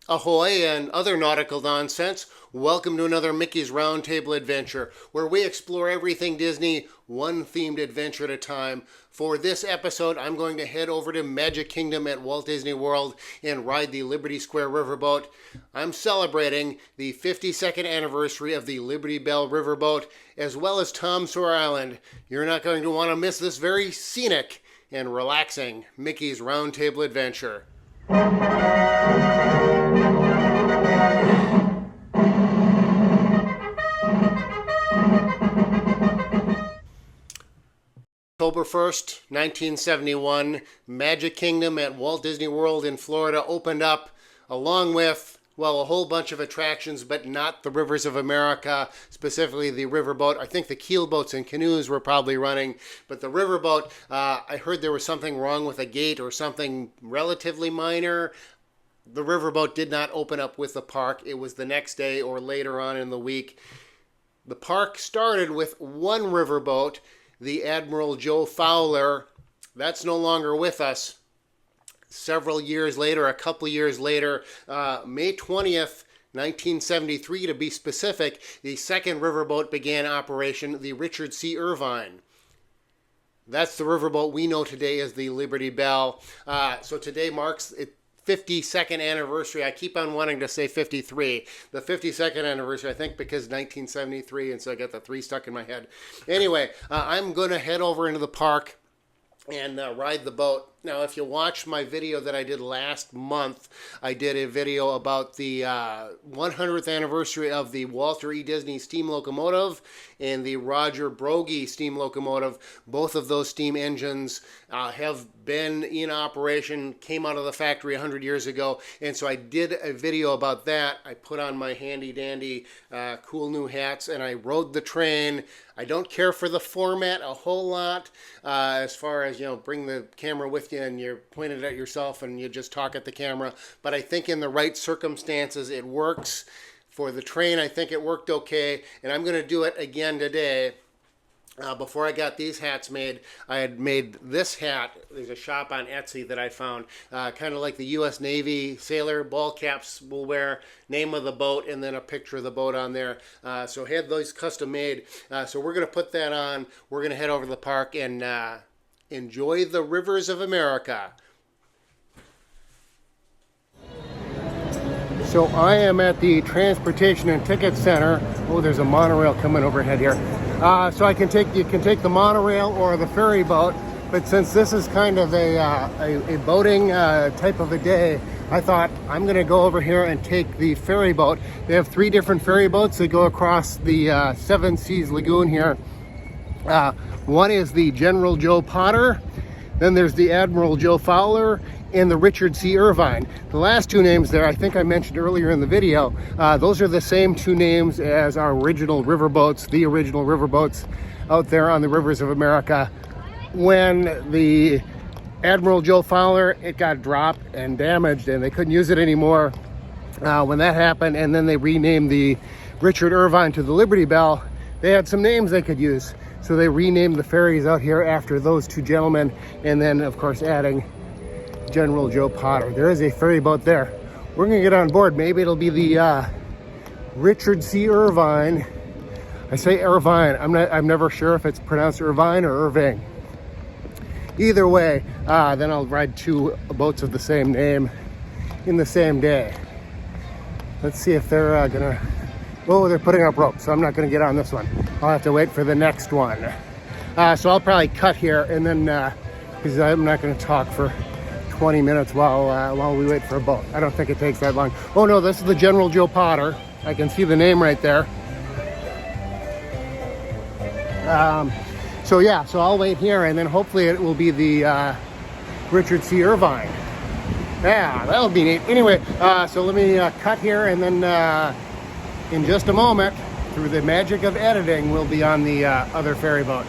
Ahoy and other nautical nonsense. Welcome to another Mickey's Roundtable adventure where we explore everything Disney, one themed adventure at a time. For this episode, I'm going to head over to Magic Kingdom at Walt Disney World and ride the Liberty Square Riverboat. I'm celebrating the 52nd anniversary of the Liberty Belle Riverboat as well as Tom Sawyer Island. You're not going to want to miss this very scenic and relaxing Mickey's Roundtable adventure. October 1st, 1971, Magic Kingdom at Walt Disney World in Florida opened up along with, well, a whole bunch of attractions, but not the Rivers of America, specifically the riverboat. I think the keelboats and canoes were probably running, but the riverboat, I heard there was something wrong with a gate or something relatively minor. The riverboat did not open up with the park. It was the next day or later on in the week. The park started with one riverboat, the Admiral Joe Fowler. That's no longer with us. Several years later, a couple years later, May 20th, 1973 to be specific, the second riverboat began operation, the Richard C. Irvine. That's the riverboat we know today as the Liberty Belle. So today marks its 52nd anniversary. I keep on wanting to say 53. The 52nd anniversary, I think because 1973, and so I got the 3 stuck in my head. Anyway, I'm going to head over into the park and ride the boat. Now, if you watch my video that I did last month, I did a video about the 100th anniversary of the Walter E. Disney steam locomotive and the Roger Broggie steam locomotive. Both of those steam engines have been in operation, came out of the factory 100 years ago, and so I did a video about that. I put on my handy-dandy cool new hats, and I rode the train. I don't care for the format a whole lot as far as, bring the camera with you and you're pointed at yourself and you just talk at the camera. But I think in the right circumstances it works. For the train, I think it worked okay. And I'm going to do it again today. Before I got these hats made, I had made this hat. There's a shop on Etsy that I found, kind of like the U.S. Navy sailor ball caps will wear, name of the boat, and then a picture of the boat on there. So I had those custom made. So we're going to put that on. We're going to head over to the park and enjoy the Rivers of America. So I am at the Transportation and Ticket Center. Oh, there's a monorail coming overhead here. So you can take the monorail or the ferry boat, but since this is kind of a boating type of a day, I thought I'm going to go over here and take the ferry boat. They have 3 different ferry boats that go across the Seven Seas Lagoon here. One is the General Joe Potter, then there's the Admiral Joe Fowler, and the Richard C. Irvine. The last 2 names there, I think I mentioned earlier in the video, those are the same 2 names as our original riverboats, the original riverboats out there on the Rivers of America. When the Admiral Joe Fowler, it got dropped and damaged and they couldn't use it anymore. When that happened, and then they renamed the Richard Irvine to the Liberty Belle, they had some names they could use. So they renamed the ferries out here after those 2 gentlemen, and then of course adding General Joe Potter. There is a ferry boat there. We're gonna get on board. Maybe it'll be the Richard C. Irvine. I say Irvine. I'm never sure if it's pronounced Irvine or Irving. Either way, then I'll ride 2 boats of the same name in the same day. Let's see if they're gonna. Oh, they're putting up ropes, so I'm not gonna get on this one. I'll have to wait for the next one. So I'll probably cut here and then because I'm not gonna talk for 20 minutes while we wait for a boat. I don't think it takes that long. Oh no, this is the General Joe Potter. I can see the name right there. So I'll wait here and then hopefully it will be the Richard C. Irvine. Yeah, that'll be neat. Anyway, so let me cut here and then in just a moment, through the magic of editing, we'll be on the other ferry boat.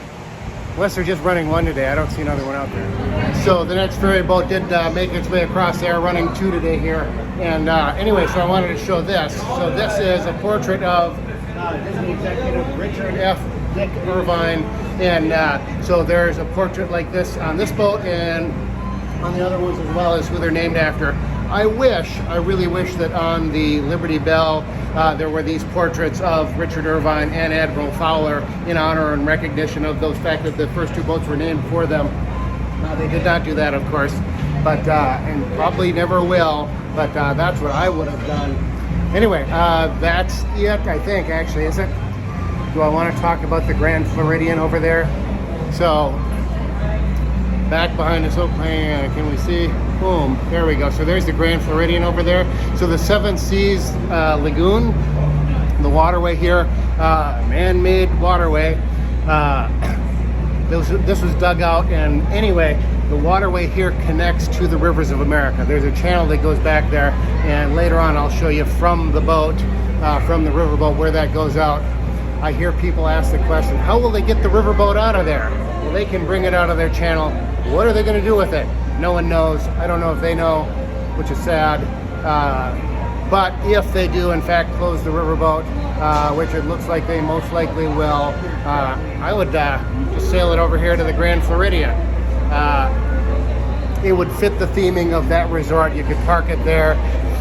Unless they're just running one today. I don't see another one out there. So the next ferry boat did make its way across there, running 2 today here. And anyway, so I wanted to show this. So this is a portrait of Disney executive Richard F. Dick Irvine. And so there's a portrait like this on this boat and on the other ones as well as who they're named after. I really wish that on the Liberty Belle there were these portraits of Richard Irvine and Admiral Fowler in honor and recognition of those fact that the first two boats were named for them. They did not do that, of course, but and probably never will, but that's what I would have done. Anyway, that's it, I think, actually, is it? Do I want to talk about the Grand Floridian over there? So, back behind us, can we see? Boom, there we go. So there's the Grand Floridian over there. So the Seven Seas Lagoon, the waterway here, man-made waterway. This was dug out, and anyway, the waterway here connects to the rivers of America. There's a channel that goes back there, and later on I'll show you from the boat, from the riverboat, where that goes out. I hear people ask the question, how will they get the riverboat out of there? Well, they can bring it out of their channel. What are they going to do with it? No one knows. I don't know if they know, which is sad. But if they do, in fact, close the riverboat, which it looks like they most likely will, I would just sail it over here to the Grand Floridian. It would fit the theming of that resort. You could park it there,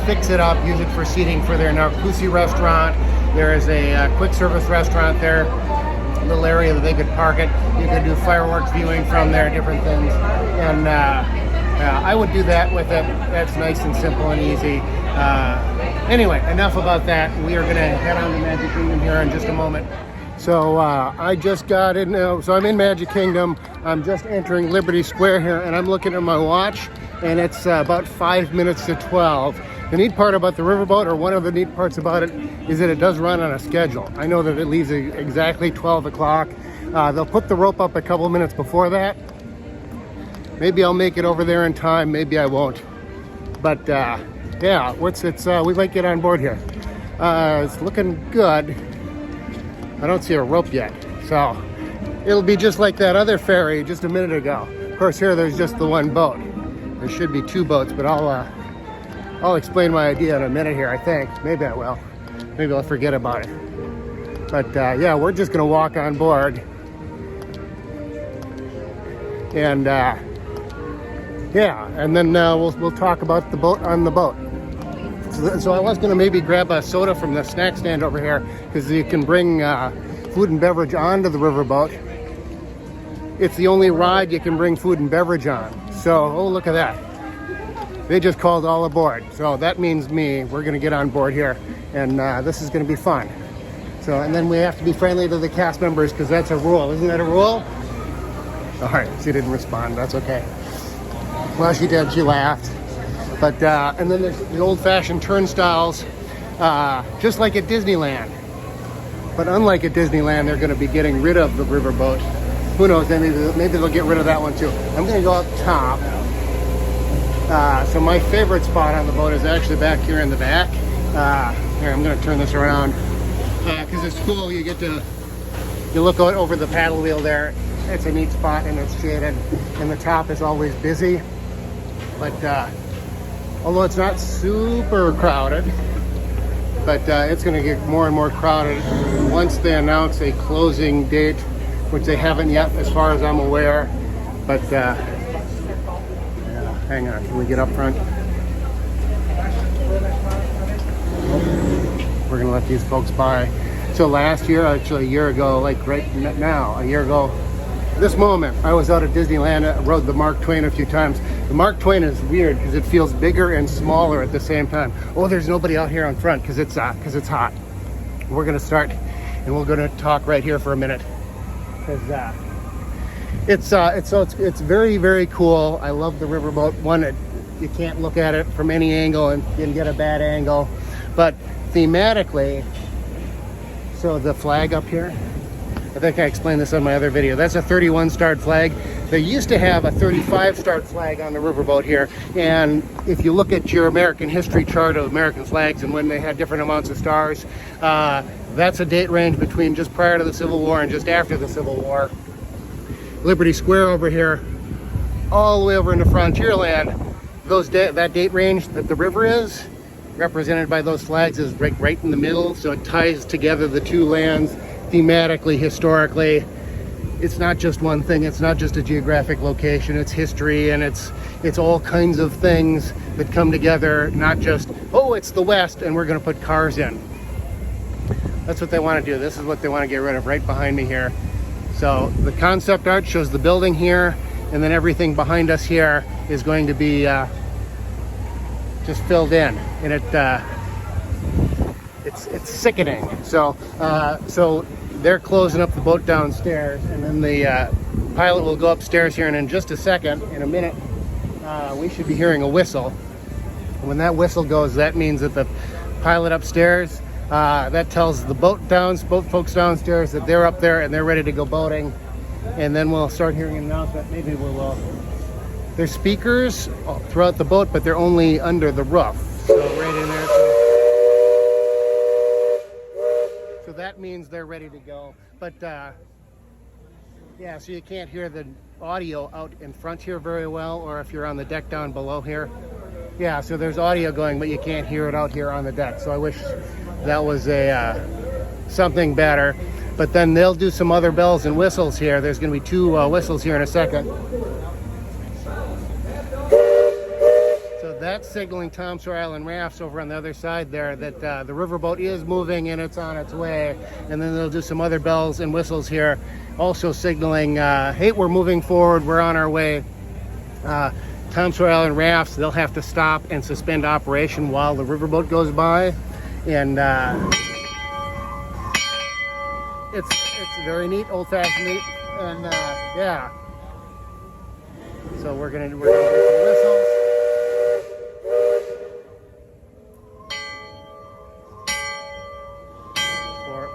fix it up, use it for seating for their Narcoosee restaurant. There is a quick service restaurant there, a little area that they could park it. You could do fireworks viewing from there, different things. And I would do that with it. That's nice and simple and easy. Anyway, enough about that. We are going to head on to Magic Kingdom here in just a moment. So I just got in, so I'm in Magic Kingdom. I'm just entering Liberty Square here, and I'm looking at my watch, and it's about 5 minutes to 12. The neat part about the riverboat, or one of the neat parts about it, is that it does run on a schedule. I know that it leaves exactly 12 o'clock. They'll put the rope up a couple minutes before that. Maybe I'll make it over there in time, maybe I won't. But yeah, we might get on board here. It's looking good. I don't see a rope yet, so it'll be just like that other ferry just a minute ago. Of course, here there's just the one boat. There should be two boats, but I'll explain my idea in a minute here, I think. Maybe I will. Maybe I'll forget about it. But yeah, we're just gonna walk on board. And yeah, and then we'll talk about the boat on the boat. So I was going to maybe grab a soda from the snack stand over here, because you can bring food and beverage onto the riverboat. It's the only ride you can bring food and beverage on. So, oh, look at that. They just called all aboard. So that means me. We're going to get on board here, and this is going to be fun. So, and then we have to be friendly to the cast members, because that's a rule. Isn't that a rule? All right, she didn't respond. That's okay. Well, she did. She laughed. But, and then there's the old-fashioned turnstiles, just like at Disneyland. But unlike at Disneyland, they're going to be getting rid of the riverboat. Who knows, maybe they'll get rid of that one too. I'm going to go up top. So my favorite spot on the boat is actually back here in the back. Here, I'm going to turn this around. Because it's cool, you look out over the paddle wheel there. It's a neat spot, and it's shaded. And the top is always busy. But, although it's not super crowded, but it's going to get more and more crowded once they announce a closing date, which they haven't yet as far as I'm aware. But yeah, hang on, can we get up front? We're going to let these folks by. So last year, actually a year ago, like right now, a year ago, this moment, I was out at Disneyland. I rode the Mark Twain a few times. The Mark Twain is weird because it feels bigger and smaller at the same time. Oh, there's nobody out here on front because it's hot. We're gonna start, and we're gonna talk right here for a minute because it's very, very cool. I love the riverboat. One, you can't look at it from any angle and you can get a bad angle, but thematically, so the flag up here, I think I explained this on my other video. That's a 31-starred flag. They used to have a 35-starred flag on the riverboat here. And if you look at your American history chart of American flags and when they had different amounts of stars, that's a date range between just prior to the Civil War and just after the Civil War. Liberty Square over here, all the way over into Frontierland, that date range that the river is represented by those flags is right in the middle. So it ties together the two lands thematically, historically. it's not just one thing. It's not just a geographic location. It's history, and it's all kinds of things that come together. Not just, oh, it's the West, and we're going to put cars in. That's what they want to do. This is what they want to get rid of right behind me here. So the concept art shows the building here, and then everything behind us here is going to be just filled in, and it's sickening. So so they're closing up the boat downstairs, and then the pilot will go upstairs here, and in just a second, in a minute, we should be hearing a whistle. And when that whistle goes, that means that the pilot upstairs, that tells the boat folks downstairs that they're up there and they're ready to go boating. And then we'll start hearing an announcement. Maybe we'll there's speakers throughout the boat, but they're only under the roof, so right in there. So that means they're ready to go. But yeah, so you can't hear the audio out in front here very well, or if you're on the deck down below here. Yeah, so there's audio going, but you can't hear it out here on the deck. So I wish that was a something better. But then they'll do some other bells and whistles here. There's going to be two whistles here in a second. So that's signaling Tom Sawyer Island rafts over on the other side there that the riverboat is moving and it's on its way. And then they'll do some other bells and whistles here, also signaling, hey, we're moving forward, we're on our way. Tom Sawyer Island rafts, they'll have to stop and suspend operation while the riverboat goes by. And it's very neat, old-fashioned neat, and yeah. So we're gonna do some whistles.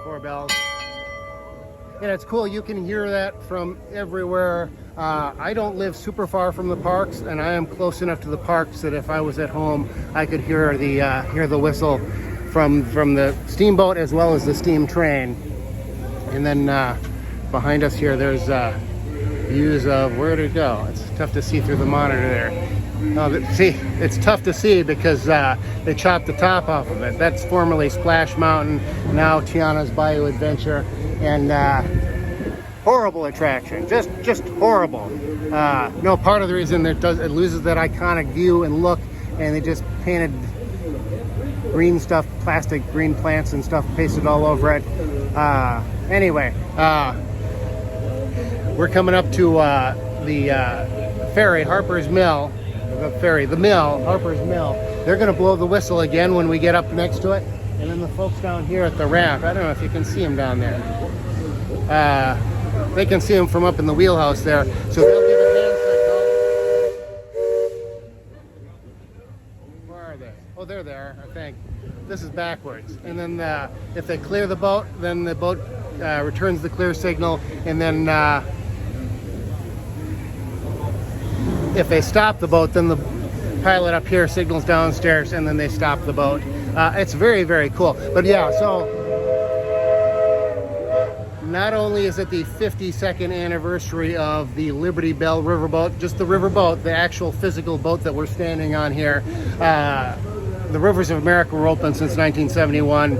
Four bells. And it's cool, you can hear that from everywhere. I don't live super far from the parks, and I am close enough to the parks that if I was at home, I could hear the whistle from the steamboat as well as the steam train. And then behind us here, there's views of where to go. It's tough to see through the monitor there. See, it's tough to see because they chopped the top off of it. That's formerly Splash Mountain, now Tiana's Bayou Adventure, and horrible attraction, just horrible. No, part of the reason it loses that iconic view and look, and they just painted green stuff, plastic green plants and stuff pasted all over it. Anyway, we're coming up to the ferry, Harper's Mill. The mill, Harper's Mill. They're going to blow the whistle again when we get up next to it. And then the folks down here at the raft, I don't know if you can see them down there. They can see them from up in the wheelhouse there. So they'll give a hand signal. Where are they? Oh, they're there, I think. This is backwards. And then if they clear the boat, then the boat returns the clear signal. And then if they stop the boat, then the pilot up here signals downstairs, and then they stop the boat. It's very, very cool. But yeah, so not only is it the 52nd anniversary of the Liberty Belle Riverboat, just the riverboat, the actual physical boat that we're standing on here. The rivers of America were open since 1971,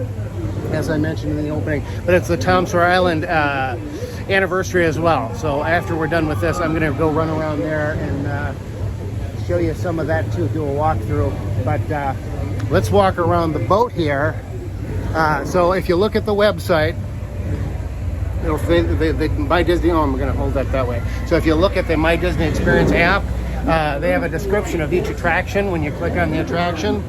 as I mentioned in the opening. But it's the Tom Sawyer Island anniversary as well. So after we're done with this, I'm going to go run around there and show you some of that too, do a walkthrough. But let's walk around the boat here. So if you look at the website, the My Disney, oh, I'm going to hold that way. So if you look at the My Disney Experience app, they have a description of each attraction when you click on the attraction.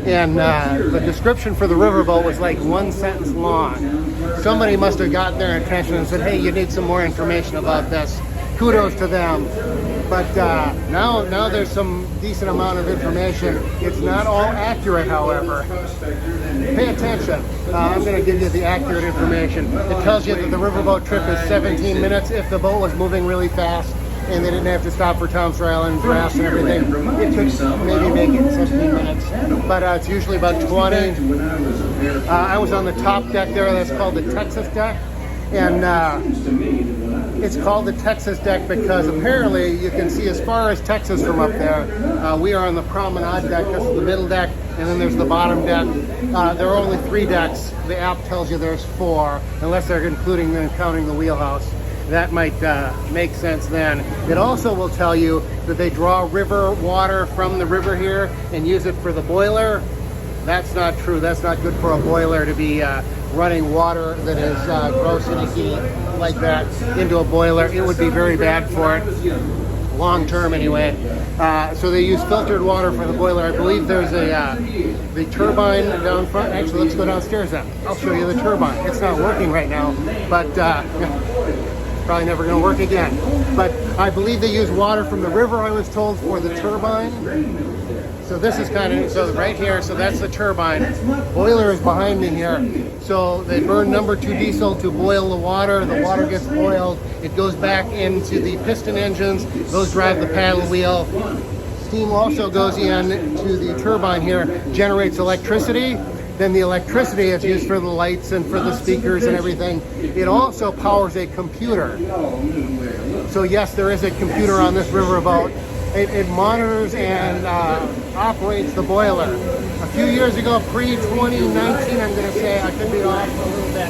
And the description for the riverboat was like one sentence long. Somebody must have gotten their attention and said, hey, you need some more information about this. Kudos to them. But now there's some decent amount of information. It's not all accurate, however. Pay attention. I'm going to give you the accurate information. It tells you that the riverboat trip is 17 minutes if the boat was moving really fast and they didn't have to stop for Tom Sawyer Island grass and everything. It took maybe make it 17 minutes, but it's usually about 20. I was on the top deck there. That's called the Texas deck, and it's called the Texas deck because apparently you can see as far as Texas from up there. We are on the promenade deck. This is the middle deck, and then there's the bottom deck. There are only 3 decks. The app tells you there's 4, unless they're including and counting the wheelhouse. that might make sense then. It also will tell you that they draw river water from the river here and use it for the boiler. That's not true. That's not good for a boiler to be running water that is gross and icky like that into a boiler. It would be very bad for it, long term anyway. So they use filtered water for the boiler. I believe there's the turbine down front. Actually, let's go downstairs then. I'll show you the turbine. It's not working right now, but probably never going to work again. But I believe they use water from the river, I was told, for the turbine. So this is kind of, so right here, so that's the turbine. Boiler is behind me here. So they burn number 2 diesel to boil the water. The water gets boiled. It goes back into the piston engines. Those drive the paddle wheel. Steam also goes in to the turbine here, generates electricity. Then the electricity is used for the lights and for the speakers and everything. It also powers a computer. So yes, there is a computer on this riverboat. It monitors and operates the boiler. A few years ago, pre-2019, I'm going to say, I could be off a little bit,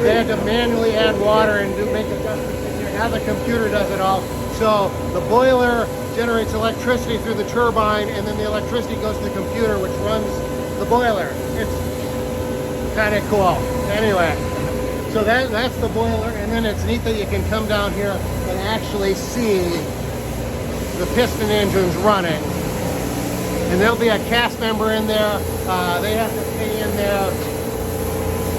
they had to manually add water and make adjustments in here. Now the computer does it all. So the boiler generates electricity through the turbine, and then the electricity goes to the computer, which runs the boiler. It's kind of cool. Anyway, so that's the boiler, and then it's neat that you can come down here and actually see the piston engines running. And there'll be a cast member in there. They have to stay in there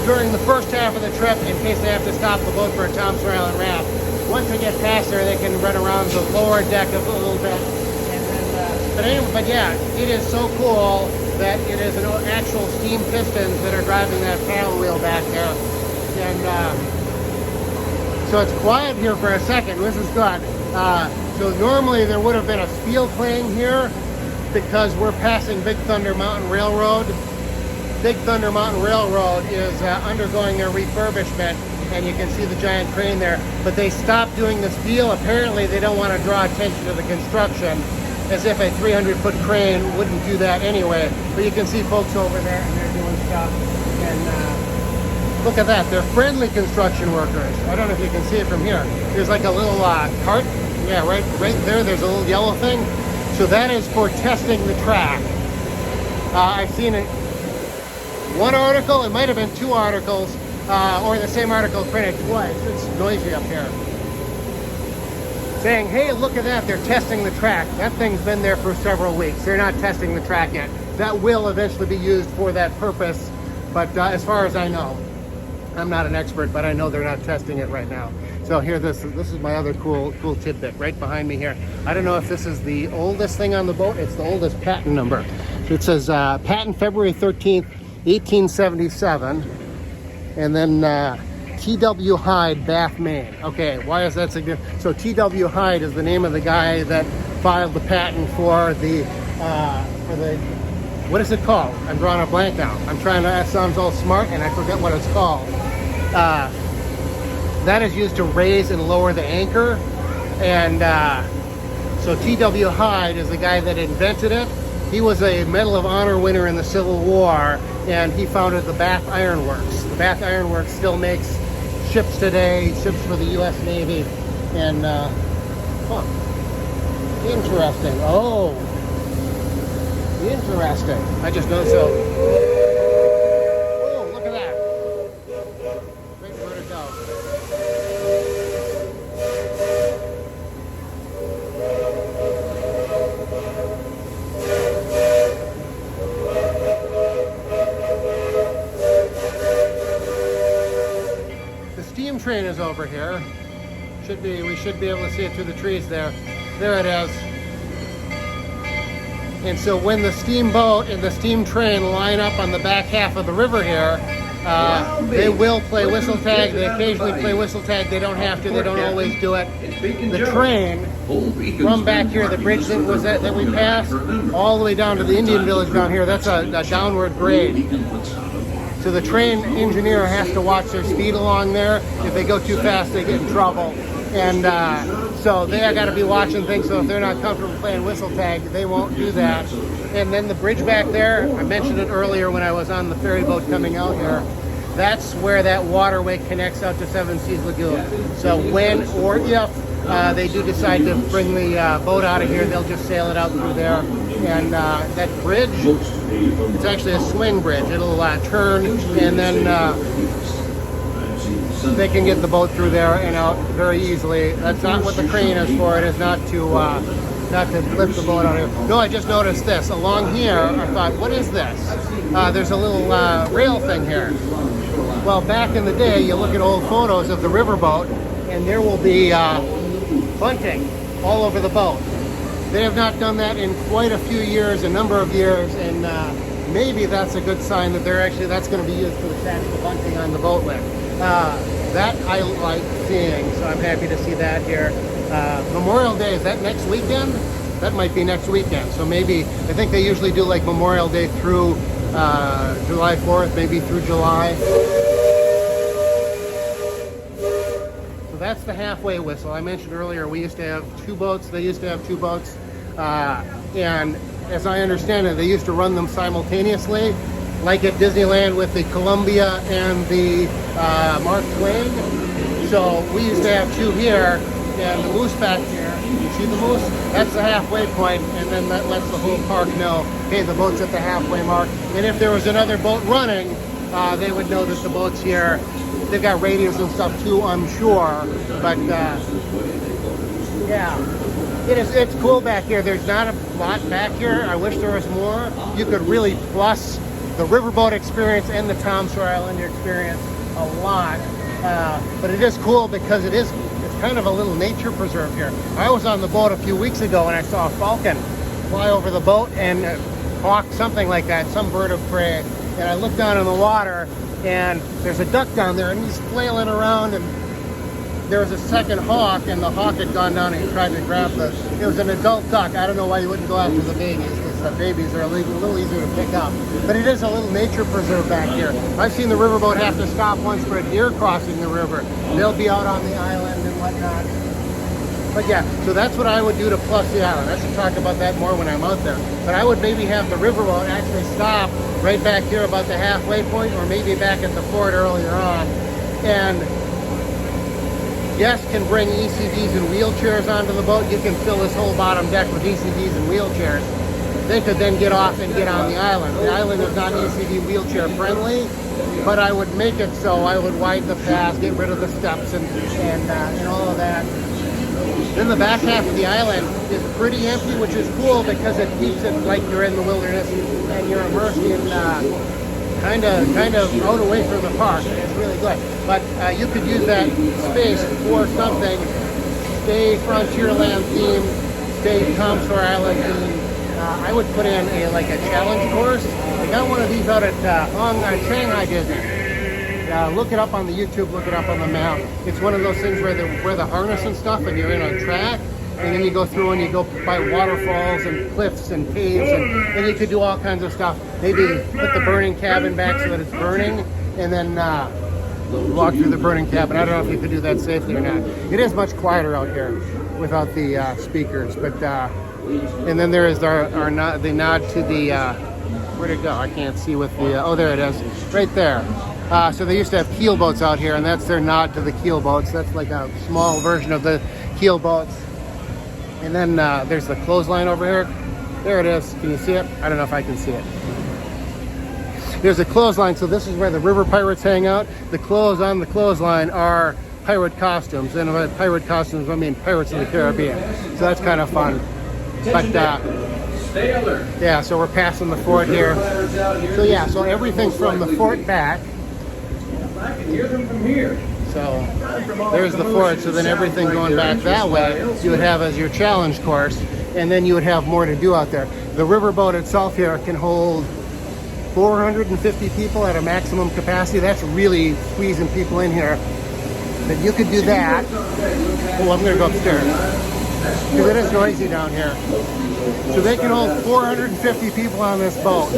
during the first half of the trip in case they have to stop the boat for a Tom Sawyer Island raft. Once they get past there, they can run around the lower deck a little bit. And then, but yeah, it is so cool that it is an actual steam pistons that are driving that paddle wheel back there. And so it's quiet here for a second. This is good. So normally there would have been a steel plane here because we're passing Big Thunder Mountain Railroad. Big Thunder Mountain Railroad is undergoing their refurbishment, and you can see the giant crane there. But they stopped doing the steel. Apparently they don't want to draw attention to the construction, as if a 300-foot crane wouldn't do that anyway. But you can see folks over there, and they're doing stuff. And look at that. They're friendly construction workers. I don't know if you can see it from here. There's like a little cart. Yeah, right there, there's a little yellow thing. So that is for testing the track. I've seen it, one article, it might have been 2 articles, or the same article printed twice. It's noisy up here. Saying, hey, look at that, they're testing the track. That thing's been there for several weeks. They're not testing the track yet. That will eventually be used for that purpose, but as far as I know, I'm not an expert, but I know they're not testing it right now. So here, this is my other cool tidbit right behind me here. I don't know if this is the oldest thing on the boat. It's the oldest patent number. So it says patent February 13th, 1877, and then T.W. Hyde, Bath, Maine. Okay, why is that significant? So T.W. Hyde is the name of the guy that filed the patent for the what is it called? I'm drawing a blank now. I'm trying to, that sounds all smart and I forget what it's called. That is used to raise and lower the anchor. And so T.W. Hyde is the guy that invented it. He was a Medal of Honor winner in the Civil War, and he founded the Bath Iron Works. The Bath Iron Works still makes ships today, ships for the U.S. Navy. And, interesting. Oh, interesting. I just noticed so. Train is over here. We should be able to see it through the trees there. There it is. And so when the steamboat and the steam train line up on the back half of the river here, they will play whistle tag. They occasionally play whistle tag. They don't have to. They don't always do it. The train from back here, the bridge that we passed, all the way down to the Indian village down here, that's a downward grade. So the train engineer has to watch their speed along there. If they go too fast, they get in trouble. And so they got to be watching things, so if they're not comfortable playing whistle tag, they won't do that. And then the bridge back there, I mentioned it earlier when I was on the ferry boat coming out here, that's where that waterway connects out to Seven Seas Lagoon. So when or if they do decide to bring the boat out of here, they'll just sail it out through there. And that bridge, it's actually a swing bridge. It'll turn, and then they can get the boat through there and out very easily. That's not what the crane is for. It is not to lift the boat out of here. No, I just noticed this. Along here, I thought, what is this? There's a little rail thing here. Well, back in the day, you look at old photos of the riverboat, and there will be bunting all over the boat. They have not done that in quite a few years, a number of years, and maybe that's a good sign that that's going to be used to attach the bunting on the boat lift. That I like seeing, so I'm happy to see that here. Memorial Day, is that next weekend? That might be next weekend, so maybe, I think they usually do like Memorial Day through July 4th, maybe through July. So that's the halfway whistle. I mentioned earlier we used to have two boats, they used to have two boats, and as I understand it, they used to run them simultaneously, like at Disneyland with the Columbia and the Mark Twain. So we used to have two here, and the moose back here, you see the moose? That's the halfway point, and then that lets the whole park know, hey, the boat's at the halfway mark. And if there was another boat running, they would know that the boat's here. They've got radios and stuff too, I'm sure, but yeah. It's cool back here. There's not a lot back here. I wish there was more. You could really plus the riverboat experience and the Tom Sawyer Island experience a lot. But it is cool because it's kind of a little nature preserve here. I was on the boat a few weeks ago and I saw a falcon fly over the boat, and hawk, something like that, some bird of prey. And I looked down in the water and there's a duck down there and he's flailing around, and there was a second hawk, and the hawk had gone down and he tried to grab it was an adult duck. I don't know why you wouldn't go after the babies, because the babies are a little easier to pick up. But it is a little nature preserve back here. I've seen the riverboat have to stop once for a deer crossing the river. They'll be out on the island and whatnot. But yeah, so that's what I would do to plus the island. I should talk about that more when I'm out there. But I would maybe have the riverboat actually stop right back here about the halfway point, or maybe back at the fort earlier on. And guests can bring ECVs and wheelchairs onto the boat. You can fill this whole bottom deck with ECVs and wheelchairs. They could then get off and get on the island. The island is not ECV wheelchair friendly, but I would make it so I would widen the paths, get rid of the steps and all of that. Then the back half of the island is pretty empty, which is cool because it keeps it like you're in the wilderness and you're immersed in kind of out away from the park. It's really good. But you could use that space for something. Stay Frontierland theme, stay Tom Sawyer Island theme. I would put in a challenge course. I got one of these out at Shanghai Disney. Look it up on the YouTube, look it up on the map. It's one of those things where the harness and stuff, and you're in a track, and then you go through and you go by waterfalls and cliffs and caves, and you could do all kinds of stuff. Maybe put the burning cabin back so that it's burning, and then walk through the burning cabin. I don't know if you could do that safely or not. It is much quieter out here without the speakers, but and then there is the nod to the where'd it go? I can't see with the oh, there it is, right there. So they used to have keel boats out here, and that's their nod to the keel boats. That's like a small version of the keel boats. And then there's the clothesline over here. There it is. Can you see it? I don't know if I can see it. There's a clothesline, so this is where the river pirates hang out. The clothes on the clothesline are pirate costumes, and by pirate costumes I mean Pirates of the Caribbean. So that's kind of fun. But stay alert. Yeah, so we're passing the fort here. So yeah, so everything from the fort back. I can hear them from here. So there's the fort. So then everything going back that way, you would have as your challenge course, and then you would have more to do out there. The riverboat itself here can hold 450 people at a maximum capacity. That's really squeezing people in here. But you could do that. Oh, I'm going to go upstairs because it is noisy down here. So they can hold 450 people on this boat.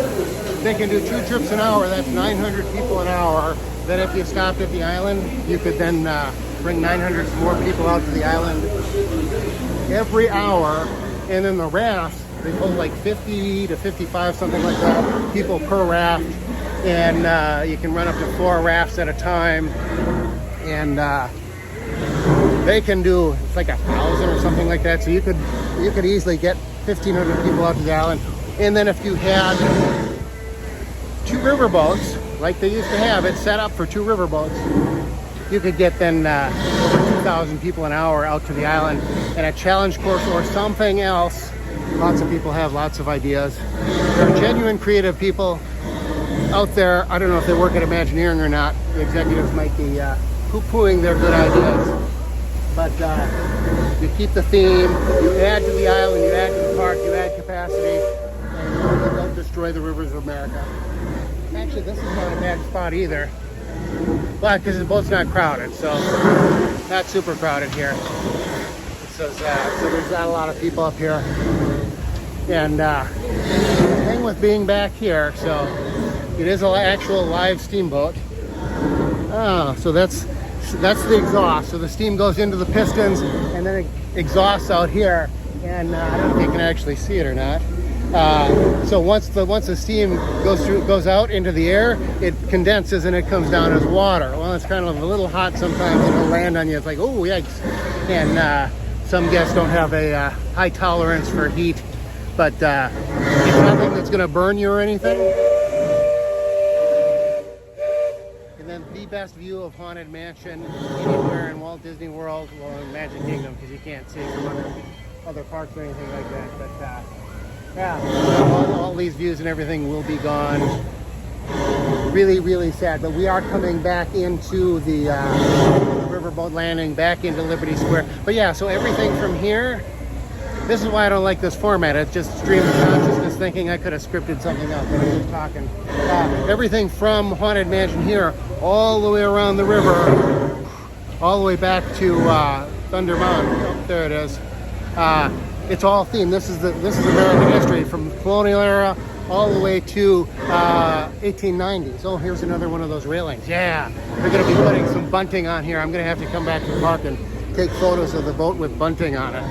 They can do 2 trips an hour. That's 900 people an hour. Then if you stopped at the island, you could then bring 900 more people out to the island every hour. And then the rafts, they hold like 50 to 55, something like that, people per raft. and you can run up to 4 rafts at a time, and they can do, it's like 1,000 or something like that. So you could easily get 1,500 people out to the island. And then if you had 2 riverboats, like they used to have it set up for 2 riverboats, you could get then over 2,000 people an hour out to the island, and a challenge course or something else. Lots of people have lots of ideas. There are genuine creative people out there. I don't know if they work at Imagineering or not. The executives might be poo-pooing their good ideas. But you keep the theme, you add to the island, you add to the park, you add capacity, and you don't destroy the rivers of America. Actually, this is not a bad spot either. But because the boat's not crowded, so not super crowded here. So there's not a lot of people up here. And the thing with being back here, so it is an actual live steamboat. Oh, so that's the exhaust. So the steam goes into the pistons and then it exhausts out here. And I don't know if you can actually see it or not. So once the steam goes out into the air, it condenses and it comes down as water. Well, it's kind of a little hot sometimes. It'll land on you. It's like, oh, yikes. And some guests don't have a high tolerance for heat, but it's nothing that's going to burn you or anything. And then the best view of Haunted Mansion anywhere in Walt Disney World or in Magic Kingdom, because you can't see from other parks or anything like that. But yeah, all these views and everything will be gone. Really, really sad. But we are coming back into the riverboat landing, back into Liberty Square. But yeah, so everything from here, this is why I don't like this format. It's just stream of consciousness thinking I could have scripted something up, but I'm just talking. Everything from Haunted Mansion here, all the way around the river, all the way back to Thunder Mountain. Oh, there it is. It's all themed. This is American history from the colonial era all the way to 1890s. Oh, here's another one of those railings. Yeah, they're going to be putting some bunting on here. I'm going to have to come back to the park and take photos of the boat with bunting on it.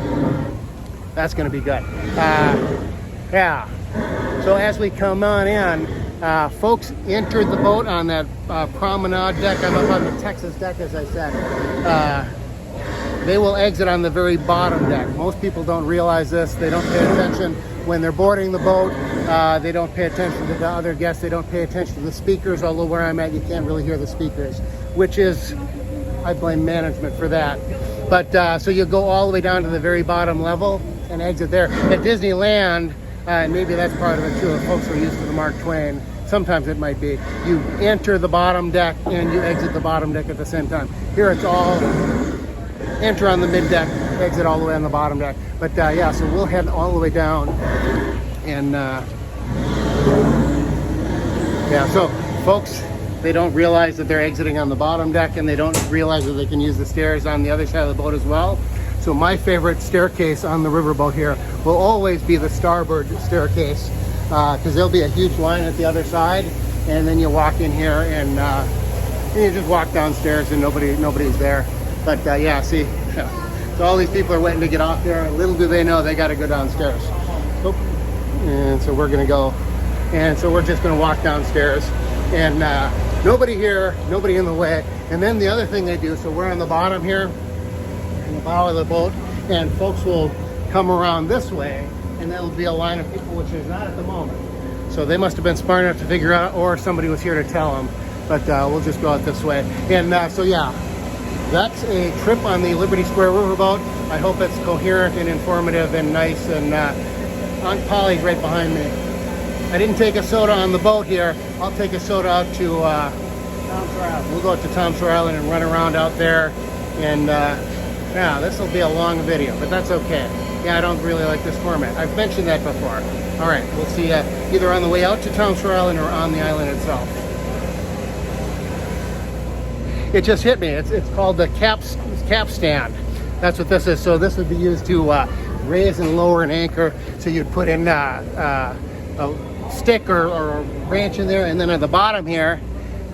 That's going to be good. Yeah. So as we come on in, folks entered the boat on that promenade deck. I'm up on the Texas deck, as I said. They will exit on the very bottom deck. Most people don't realize this. They don't pay attention when they're boarding the boat. They don't pay attention to the other guests. They don't pay attention to the speakers, although where I'm at, you can't really hear the speakers, which is, I blame management for that. But so you go all the way down to the very bottom level and exit there. At Disneyland, and maybe that's part of it too, if folks are used to the Mark Twain, sometimes it might be, you enter the bottom deck and you exit the bottom deck at the same time. Here it's all enter on the mid deck, exit all the way on the bottom deck. But yeah, so we'll head all the way down, and yeah, so folks, they don't realize that they're exiting on the bottom deck, and they don't realize that they can use the stairs on the other side of the boat as well. So my favorite staircase on the riverboat here will always be the starboard staircase, because there'll be a huge line at the other side, and then you walk in here and you just walk downstairs and nobody's there. But yeah, see, so all these people are waiting to get off there. Little do they know they got to go downstairs. Oh, and so we're gonna go, and so we're just gonna walk downstairs, and nobody here, nobody in the way. And then the other thing they do, so we're on the bottom here, in the bow of the boat, and folks will come around this way, and there'll be a line of people, which is not at the moment. So they must have been smart enough to figure out, or somebody was here to tell them. But we'll just go out this way. And so yeah. That's a trip on the Liberty Square Riverboat. I hope it's coherent and informative and nice. And Aunt Polly's right behind me. I didn't take a soda on the boat here. I'll take a soda out to Tom Sawyer Island. We'll go out to Tom Sawyer Island and run around out there. And yeah, this will be a long video, but that's okay. Yeah, I don't really like this format. I've mentioned that before. All right, we'll see you either on the way out to Tom Sawyer Island or on the island itself. It just hit me. It's called the cap stand. That's what this is. So this would be used to raise and lower an anchor. So you'd put in a stick or a branch in there, and then at the bottom here,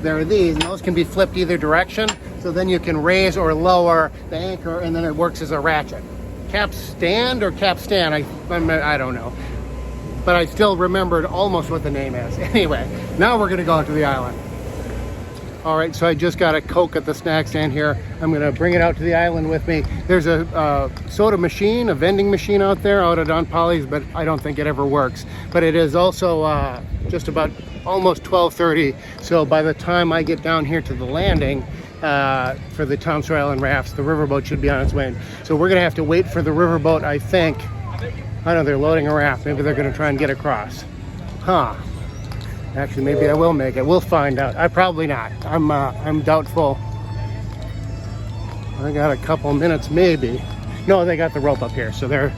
there are these, and those can be flipped either direction. So then you can raise or lower the anchor, and then it works as a ratchet. Cap stand or cap stand? I don't know. but I still remembered almost what the name is. Anyway, now we're gonna go out to the island. All right, so I just got a Coke at the snack stand here. I'm gonna bring it out to the island with me. There's a soda machine, a vending machine out there out at Don Polly's, but I don't think it ever works. But it is also just about almost 12:30. So by the time I get down here to the landing for the Tom Sawyer Island rafts, the riverboat should be on its way. So we're gonna have to wait for the riverboat, I think. I know they're loading a raft. Maybe they're gonna try and get across. Huh. Actually, maybe I will make it. We'll find out. I probably not. I'm doubtful. I got a couple minutes, maybe. No, they got the rope up here, so they're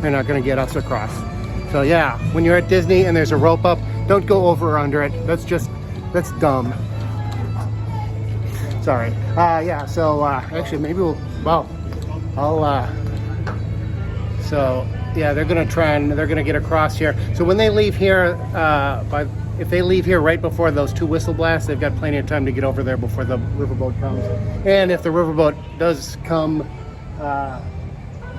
not going to get us across. So yeah, when you're at Disney and there's a rope up, don't go over or under it. That's dumb. Sorry. Yeah. So actually, maybe So yeah, they're going to get across here. So when they leave here, if they leave here right before those two whistle blasts, they've got plenty of time to get over there before the riverboat comes. And if the riverboat does come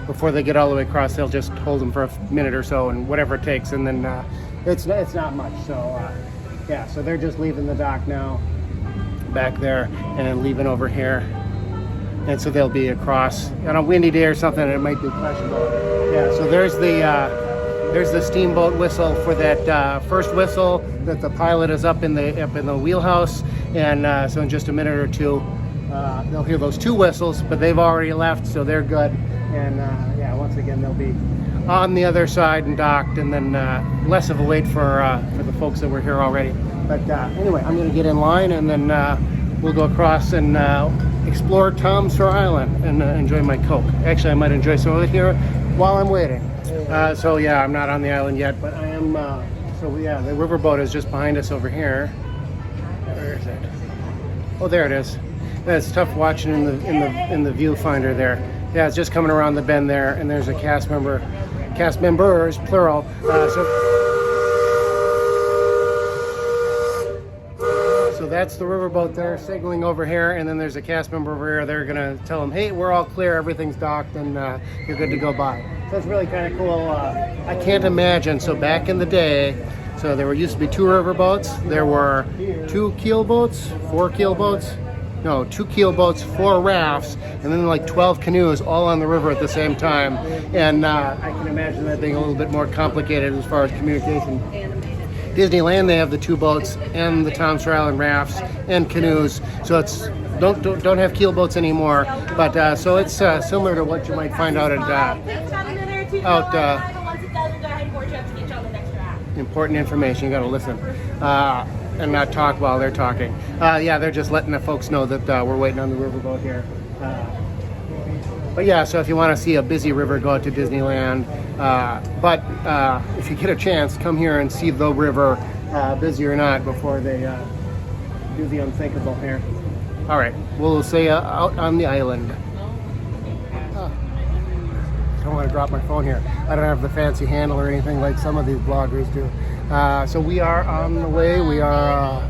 before they get all the way across, they'll just hold them for a minute or so and whatever it takes, and then it's not much. So yeah, so they're just leaving the dock now, back there, and then leaving over here. And so they'll be across on a windy day or something, and it might be questionable. Yeah, so there's the steamboat whistle for that first whistle that the pilot is up in the wheelhouse, and so in just a minute or two they'll hear those two whistles, but they've already left, so they're good. And yeah, once again they'll be on the other side and docked, and then less of a wait for the folks that were here already. But anyway, I'm going to get in line, and then we'll go across and explore Tom Sawyer Island and enjoy my Coke. Actually, I might enjoy some of it here while I'm waiting. So yeah, I'm not on the island yet, but I am. So yeah, the riverboat is just behind us over here. Where is it? Oh, there it is. Yeah, it's tough watching in the viewfinder there. Yeah, it's just coming around the bend there, and there's a cast members plural. So that's the riverboat there signaling over here, and then there's a cast member over here. They're gonna tell them, hey, we're all clear, everything's docked, and you're good to go by. So it's really kind of cool. I can't imagine. So back in the day, so there used to be two riverboats. There were 2 keelboats, 4 keelboats. No, 2 keelboats, 4 rafts, and then like 12 canoes all on the river at the same time. And I can imagine that being a little bit more complicated as far as communication. Disneyland, they have the 2 boats and the Tom Sawyer Island rafts and canoes. So it's don't have keelboats anymore. But so it's similar to what you might find out at important information. You got to listen. And not talk while they're talking. Yeah, they're just letting the folks know that we're waiting on the riverboat here. But yeah, so if you want to see a busy river, go out to Disneyland. But if you get a chance, come here and see the river, busy or not, before they do the unthinkable here. All right, we'll see you out on the island. I don't want to drop my phone here. I don't have the fancy handle or anything like some of these bloggers do. So we are on the way. We are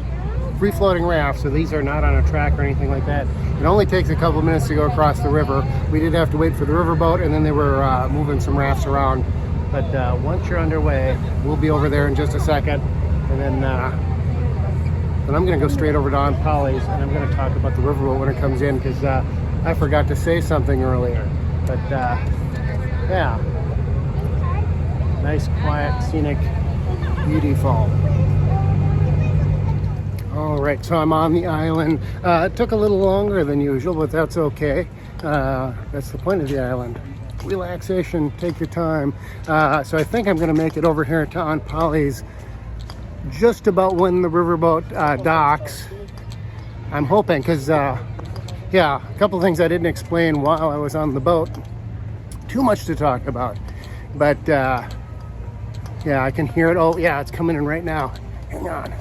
free-floating rafts, so these are not on a track or anything like that. It only takes a couple minutes to go across the river. We did have to wait for the riverboat, and then they were moving some rafts around. But once you're underway, we'll be over there in just a second, and then I'm going to go straight over to Don Polly's, and I'm going to talk about the riverboat when it comes in, because I forgot to say something earlier. But yeah, nice, quiet, scenic, beautiful. All right, so I'm on the island. It took a little longer than usual, but that's okay. That's the point of the island. Relaxation, take your time. So I think I'm going to make it over here to Don Polly's just about when the riverboat docks. I'm hoping, because yeah, a couple things I didn't explain while I was on the boat. Too much to talk about, but yeah, I can hear it. Oh yeah, it's coming in right now. Hang on.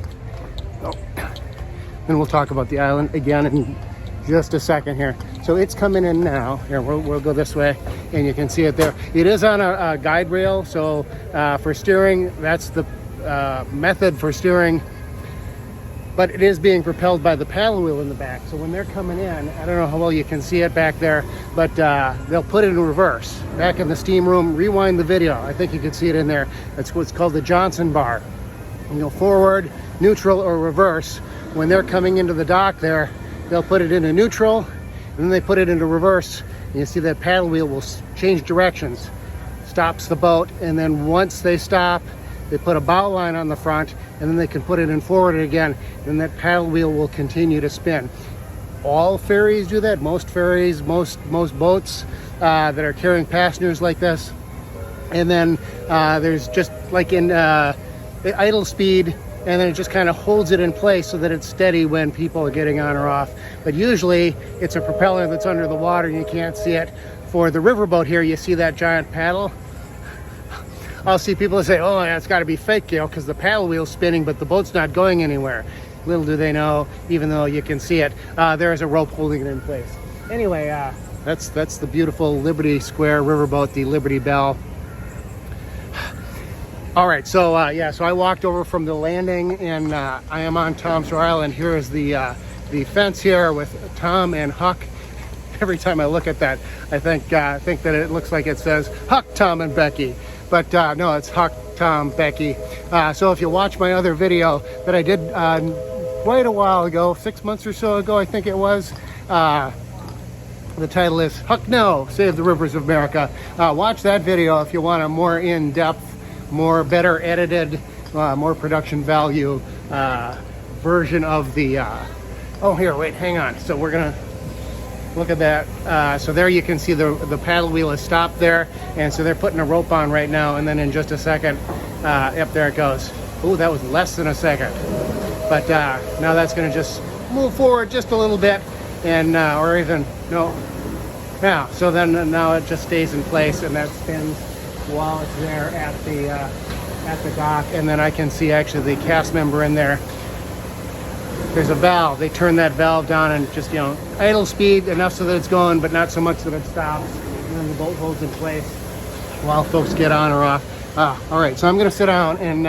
Oh. And we'll talk about the island again in just a second here. So it's coming in now. Here, we'll go this way, and you can see it there. It is on a guide rail, so for steering, that's the method for steering. but it is being propelled by the paddle wheel in the back. So when they're coming in, I don't know how well you can see it back there, but they'll put it in reverse. Back in the steam room, rewind the video. I think you can see it in there. That's what's called the Johnson bar. You go forward, neutral, or reverse. When they're coming into the dock there, they'll put it into neutral, and then they put it into reverse. And you see that paddle wheel will change directions, stops the boat, and then once they stop, they put a bow line on the front, and then they can put it in forward again, and that paddle wheel will continue to spin. All ferries do that. Most ferries, most boats that are carrying passengers like this. And then there's just like in the idle speed, and then it just kind of holds it in place so that it's steady when people are getting on or off. But usually it's a propeller that's under the water and you can't see it. For the riverboat here, you see that giant paddle. I'll see people that say, oh, yeah, it's got to be fake, because the paddle wheel's spinning, but the boat's not going anywhere. Little do they know, even though you can see it, there is a rope holding it in place. Anyway, that's the beautiful Liberty Square riverboat, the Liberty Belle. All right, so so I walked over from the landing, and I am on Tom Sawyer Island. Here is the fence here with Tom and Huck. Every time I look at that, I think that it looks like it says Huck, Tom, and Becky. But no, it's Huck, Tom, Becky. So if you watch my other video that I did quite a while ago, 6 months or so ago, I think it was, the title is Huck No, Save the Rivers of America. Watch that video if you want a more in-depth, more better edited, more production value version of the... oh, here, wait, hang on. So we're going to... Look at that. So there you can see the paddle wheel is stopped there, and so they're putting a rope on right now, and then in just a second, yep, there it goes. Oh, that was less than a second. But now that's going to just move forward just a little bit, and or even, no. Yeah, so then now it just stays in place, and that spins while it's there at the dock, and then I can see actually the cast member in there. There's a valve. They turn that valve down and just, idle speed enough so that it's going, but not so much that it stops. And then the boat holds in place while folks get on or off. All right, so I'm going to sit down and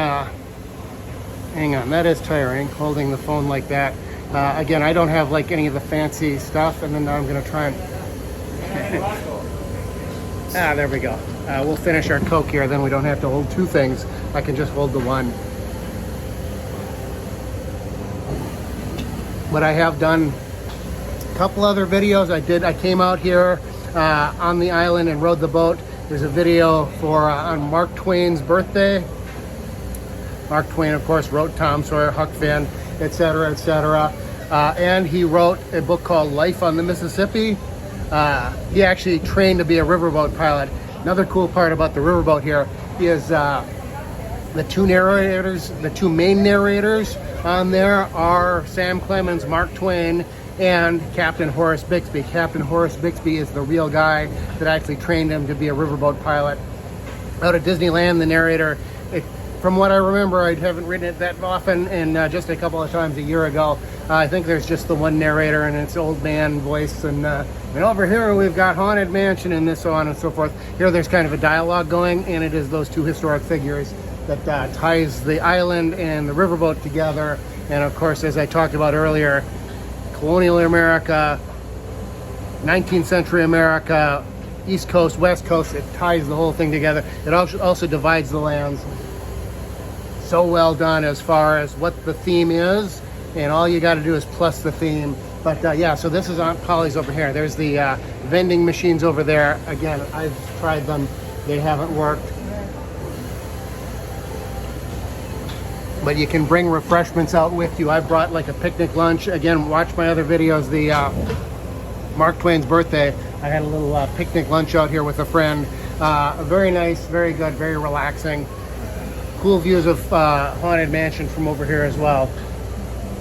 hang on. That is tiring, holding the phone like that. Again, I don't have like any of the fancy stuff, and then now I'm going to try and... there we go. We'll finish our Coke here, then we don't have to hold two things. I can just hold the one. But I have done a couple other videos. I came out here on the island and rode the boat. There's a video for on Mark Twain's birthday. Mark Twain, of course, wrote Tom Sawyer, Huck Finn, etc., etc. And he wrote a book called Life on the Mississippi. He actually trained to be a riverboat pilot. Another cool part about the riverboat here is the two narrators, the two main narrators on there are Sam Clemens, Mark Twain, and Captain Horace Bixby. Captain Horace Bixby is the real guy that actually trained him to be a riverboat pilot. Out at Disneyland, the narrator, from what I remember, I haven't written it that often, and just a couple of times a year ago. I think there's just the one narrator, and it's old man voice, and over here we've got Haunted Mansion and this, so on and so forth. Here there's kind of a dialogue going, and it is those two historic figures that ties the island and the riverboat together. And of course, as I talked about earlier, colonial America, 19th century America, East Coast, West Coast, it ties the whole thing together. It also divides the lands. So well done as far as what the theme is, and all you got to do is plus the theme. But yeah, so this is Aunt Polly's over here. There's the vending machines over there. Again, I've tried them. They haven't worked. But you can bring refreshments out with you. I brought like a picnic lunch. Again, watch my other videos. The Mark Twain's birthday, I had a little picnic lunch out here with a friend. Very nice, very good, very relaxing. Cool views of Haunted Mansion from over here as well.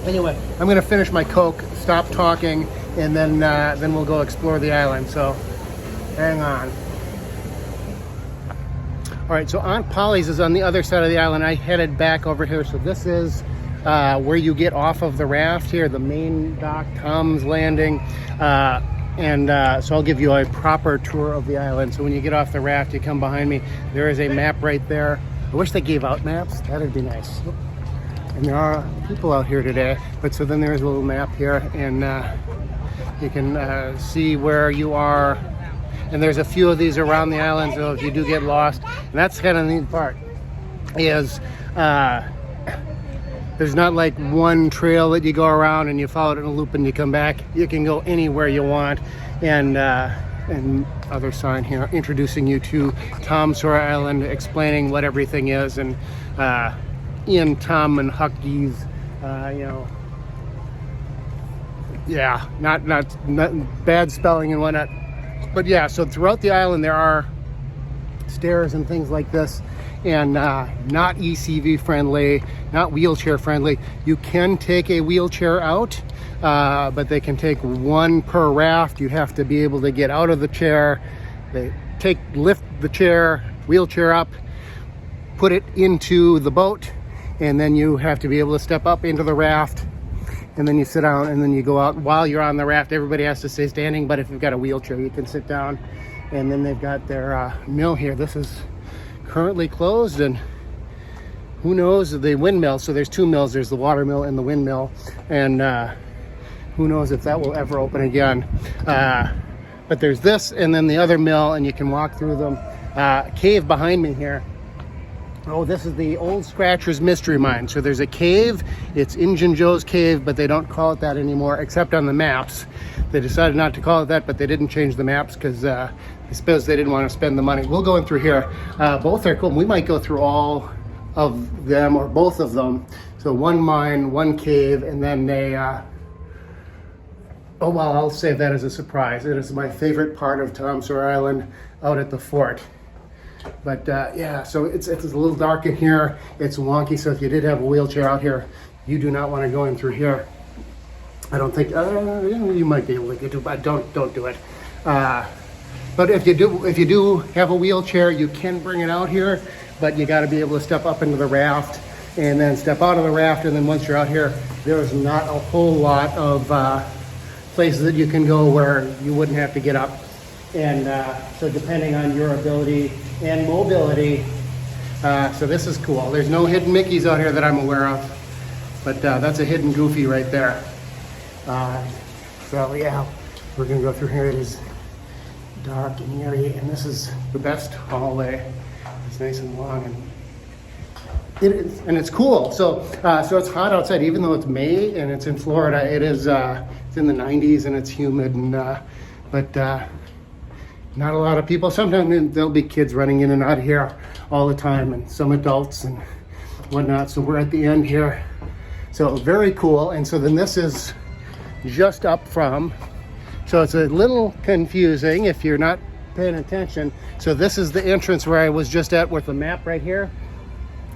Anyway, I'm going to finish my Coke, stop talking, and then we'll go explore the island. So hang on. All right, so Aunt Polly's is on the other side of the island. I headed back over here. So this is where you get off of the raft here, the main dock, Tom's Landing. So I'll give you a proper tour of the island. So when you get off the raft, you come behind me. There is a map right there. I wish they gave out maps. That'd be nice. And there are people out here today. But so then there's a little map here, and you can see where you are. And there's a few of these around the island, so if you do get lost, and that's kind of the neat part, is there's not like one trail that you go around and you follow it in a loop and you come back. You can go anywhere you want. And other sign here introducing you to Tom Sawyer Island, explaining what everything is, and Ian, Tom, and Hucky's, yeah, not bad spelling and whatnot. But yeah, so throughout the island there are stairs and things like this, and not ECV friendly, not wheelchair friendly. You can take a wheelchair out, but they can take one per raft. You have to be able to get out of the chair. They lift the wheelchair up, put it into the boat, and then you have to be able to step up into the raft, and then you sit down, and then you go out. While you're on the raft, everybody has to stay standing, but if you've got a wheelchair, you can sit down. And then they've got their mill here. This is currently closed, and who knows, the windmill. So there's two mills. There's the water mill and the windmill, and who knows if that will ever open again. But there's this, and then the other mill, and you can walk through them. Cave behind me here. Oh, this is the Old Scratcher's Mystery Mine. So there's a cave. It's Injun Joe's Cave, but they don't call it that anymore, except on the maps. They decided not to call it that, but they didn't change the maps because I suppose they didn't want to spend the money. We'll go in through here. Both are cool. We might go through all of them or both of them. So one mine, one cave, and then they... oh, well, I'll save that as a surprise. It is my favorite part of Tom Sawyer Island out at the fort. But yeah, so it's a little dark in here. It's wonky, so if you did have a wheelchair out here, you do not want to go in through here. I don't think you might be able to get to, but don't do it. But if you do have a wheelchair, you can bring it out here, but you got to be able to step up into the raft and then step out of the raft. And then once you're out here, there's not a whole lot of places that you can go where you wouldn't have to get up. And so depending on your ability and mobility, so this is cool. There's no hidden Mickeys out here that I'm aware of, but that's a hidden Goofy right there. So yeah, we're gonna go through here. It is dark and eerie, and this is the best hallway. It's nice and long, and it is, and it's cool. So so it's hot outside, even though it's May and it's in Florida. It is it's in the 90s and it's humid, and but not a lot of people. Sometimes there'll be kids running in and out of here all the time, and some adults and whatnot. So we're at the end here. So very cool. And so then this is just up from, so it's a little confusing if you're not paying attention. So this is the entrance where I was just at with the map right here.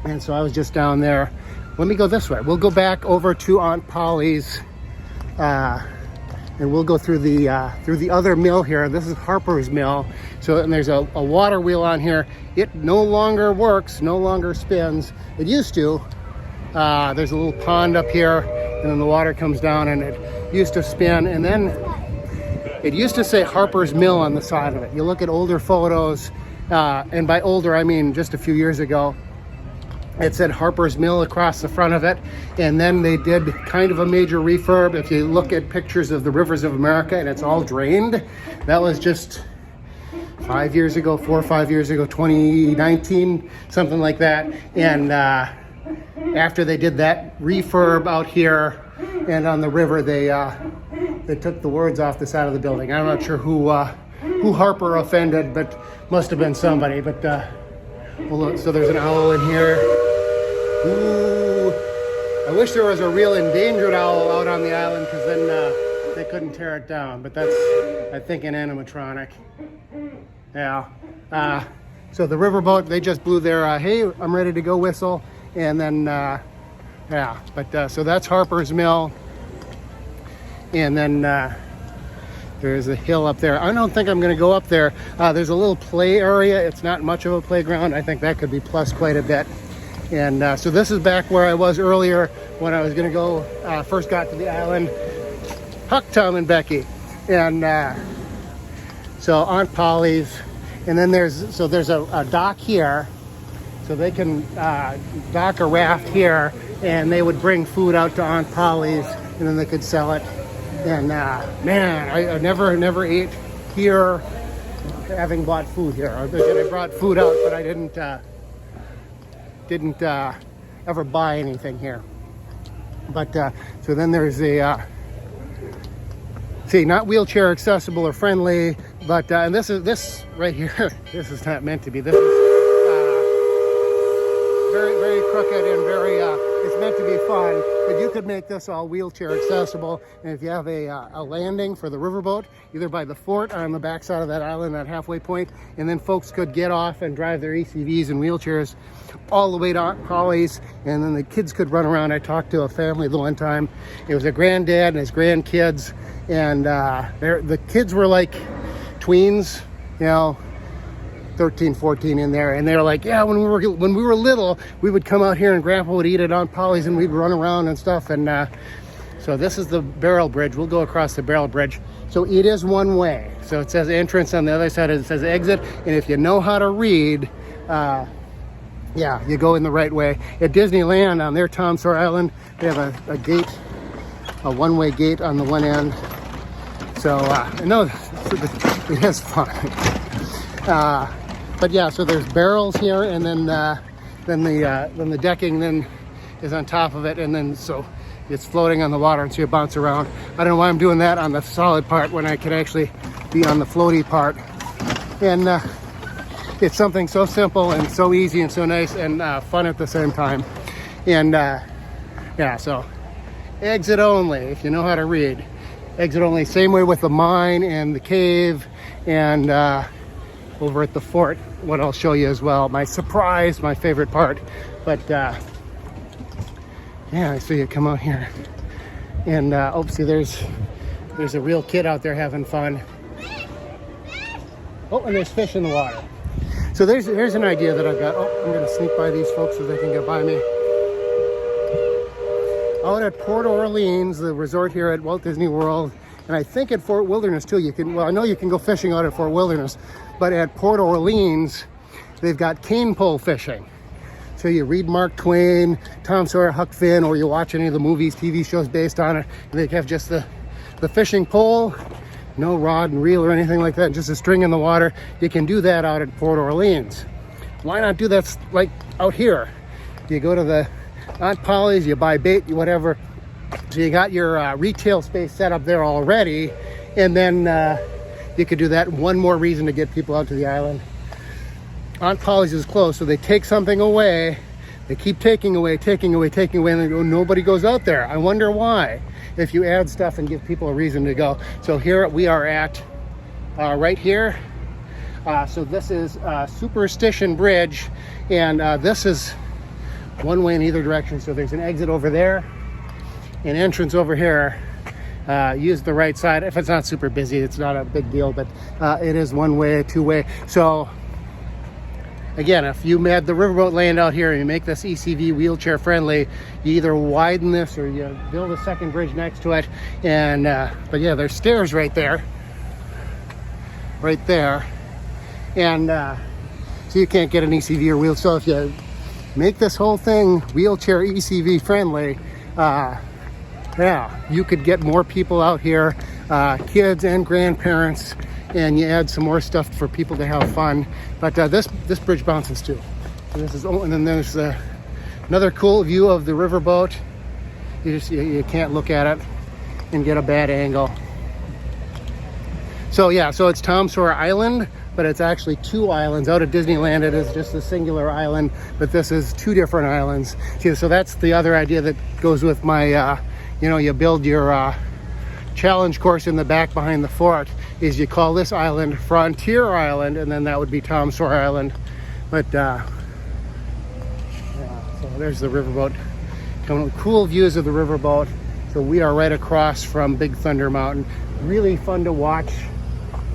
And so I was just down there. Let me go this way. We'll go back over to Aunt Polly's, and we'll go through the other mill here. This is Harper's Mill. So, and there's a water wheel on here. It no longer works, no longer spins. It used to. There's a little pond up here, and then the water comes down, and it used to spin. And then it used to say Harper's Mill on the side of it. You look at older photos, and by older I mean just a few years ago. It said Harper's Mill across the front of it, and then they did kind of a major refurb. If you look at pictures of the rivers of America, and it's all drained. That was just 5 years ago, 4 or 5 years ago, 2019, something like that. And after they did that refurb out here and on the river, they took the words off the side of the building. I'm not sure who Harper offended, but must have been somebody. But well, look, so there's an owl in here. Ooh, I wish there was a real endangered owl out on the island, because then they couldn't tear it down. But that's, I think, an animatronic. Yeah. So the riverboat, they just blew their hey, I'm ready to go whistle. And then, yeah. But so that's Harper's Mill. And then there's a hill up there. I don't think I'm going to go up there. There's a little play area. It's not much of a playground. I think that could be plus quite a bit. And so this is back where I was earlier when I was going to go, first got to the island. Huck, Tom, and Becky. And so Aunt Polly's. And then there's a dock here. So they can dock a raft here. and they would bring food out to Aunt Polly's, and then they could sell it. And man, I never ate here, having bought food here. I brought food out, but I didn't ever buy anything here. But so then there's a see, not wheelchair accessible or friendly, but and this right here. This is not meant to be. This is very crooked and very. It's meant to be fun, but you could make this all wheelchair accessible. And if you have a landing for the riverboat, either by the fort or on the backside of that island, that halfway point, and then folks could get off and drive their ACVs and wheelchairs all the way to Aunt Polly's, and then the kids could run around. I talked to a family the one time. It was a granddad and his grandkids, and the kids were like tweens, 13, 14 in there, and they were like, yeah, when we were little, we would come out here and Grandpa would eat it on Polly's and we'd run around and stuff. And so this is the Barrel Bridge. We'll go across the Barrel Bridge. So it is one way. So it says entrance on the other side. It says exit. And if you know how to read, yeah, you go in the right way. At Disneyland on their Tom Sawyer Island, they have a gate, a one-way gate on the one end. So I know it is fun. But yeah, so there's barrels here, and then the decking then is on top of it, and then so it's floating on the water, and so you bounce around. I don't know why I'm doing that on the solid part when I could actually be on the floaty part. And it's something so simple and so easy and so nice and fun at the same time. And yeah, so exit only if you know how to read. Exit only. Same way with the mine and the cave and over at the fort, what I'll show you as well. My surprise, my favorite part. But yeah, I see you come out here, and oh, see, there's a real kid out there having fun. Oh, and there's fish in the water. So here's an idea that I've got. Oh, I'm gonna sneak by these folks so they can get by me. Out at Port Orleans, the resort here at Walt Disney World, and I think at Fort Wilderness too. You can, well, I know you can go fishing out at Fort Wilderness, but at Port Orleans, they've got cane pole fishing. So you read Mark Twain, Tom Sawyer, Huck Finn, or you watch any of the movies, TV shows based on it, and they have just the fishing pole, no rod and reel or anything like that, just a string in the water. You can do that out at Port Orleans. Why not do that like out here? You go to the Aunt Polly's, you buy bait, whatever. So you got your retail space set up there already, and then you could do that. One more reason to get people out to the island. Aunt Polly's is closed, so they take something away. They keep taking away, and then go, nobody goes out there. I wonder why. If you add stuff and give people a reason to go. So here we are at, right here. So this is Superstition Bridge, and this is one way in either direction. So there's an exit over there, an entrance over here. Use the right side. If it's not super busy, it's not a big deal, but it is one way, two way. So again, if you had the riverboat land out here and you make this ECV wheelchair friendly, you either widen this or you build a second bridge next to it. And but yeah, there's stairs right there, and so you can't get an ECV or wheel. So if you make this whole thing wheelchair ECV friendly, yeah, you could get more people out here, kids and grandparents, and you add some more stuff for people to have fun. But this bridge bounces too. So this is, oh, and then there's another cool view of the riverboat. You can't look at it and get a bad angle. So yeah, so it's Tom Sawyer Island, but it's actually two islands. Out at Disneyland, it is just a singular island, but this is two different islands. See, so that's the other idea that goes with my, you build your challenge course in the back behind the fort, is you call this island Frontier Island, and then that would be Tom Sawyer Island. But yeah, so there's the riverboat. Cool views of the riverboat. So we are right across from Big Thunder Mountain. Really fun to watch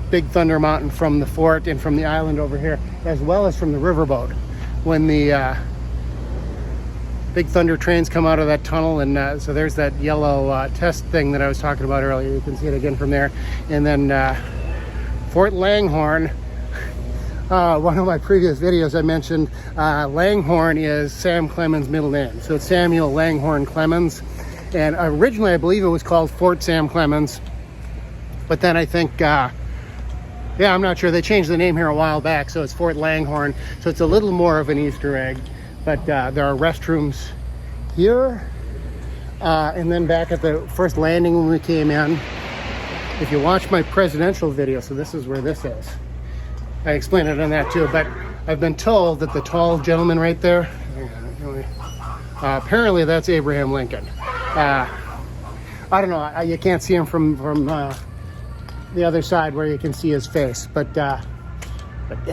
Big Thunder Mountain from the fort and from the island over here, as well as from the riverboat. When the Big Thunder trains come out of that tunnel, and so there's that yellow test thing that I was talking about earlier. You can see it again from there. And then Fort Langhorne, one of my previous videos, I mentioned Langhorne is Sam Clemens' middle name. So it's Samuel Langhorne Clemens. And originally, I believe it was called Fort Sam Clemens. But then I think, yeah, I'm not sure. They changed the name here a while back, so it's Fort Langhorne. So it's a little more of an Easter egg. But there are restrooms here. And then back at the first landing when we came in, if you watch my presidential video, so this is where this is. I explained it on that too, but I've been told that the tall gentleman right there, apparently that's Abraham Lincoln. I don't know, you can't see him from the other side where you can see his face, but yeah,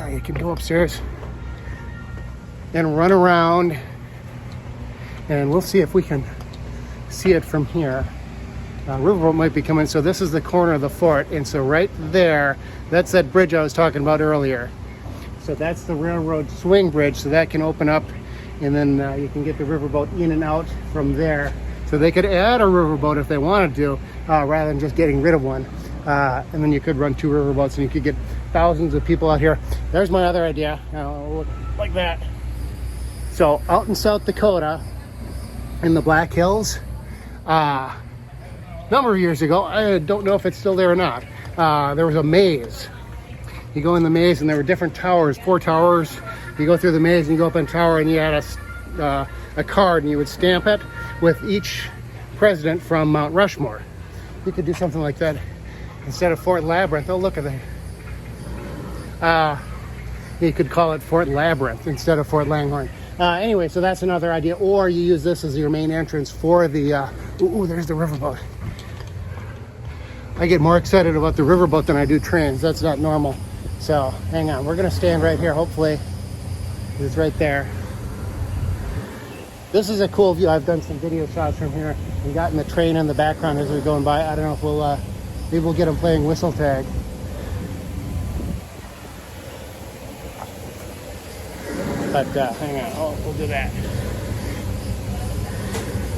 you can go upstairs and run around, and we'll see if we can see it from here. Riverboat might be coming. So this is the corner of the fort, and so right there, that's that bridge I was talking about earlier. So that's the railroad swing bridge, so that can open up, and then you can get the riverboat in and out from there. So they could add a riverboat if they wanted to, rather than just getting rid of one. And then you could run 2 riverboats, and you could get thousands of people out here. There's my other idea, like that. So out in South Dakota, in the Black Hills, number of years ago, I don't know if it's still there or not, there was a maze. You go in the maze and there were different towers, 4 towers. You go through the maze and you go up in a tower, and you had a card, and you would stamp it with each president from Mount Rushmore. You could do something like that instead of Fort Labyrinth. Oh, look at that. You could call it Fort Labyrinth instead of Fort Langhorne. Anyway, so that's another idea. Or you use this as your main entrance for the ooh, there's the riverboat. I get more excited about the riverboat than I do trains. That's not normal. So hang on, we're gonna stand right here. Hopefully it's right there. This is a cool view. I've done some video shots from here and gotten the train in the background as we're going by. I don't know if we'll maybe we'll get them playing whistle tag. But hang on, oh, we'll do that.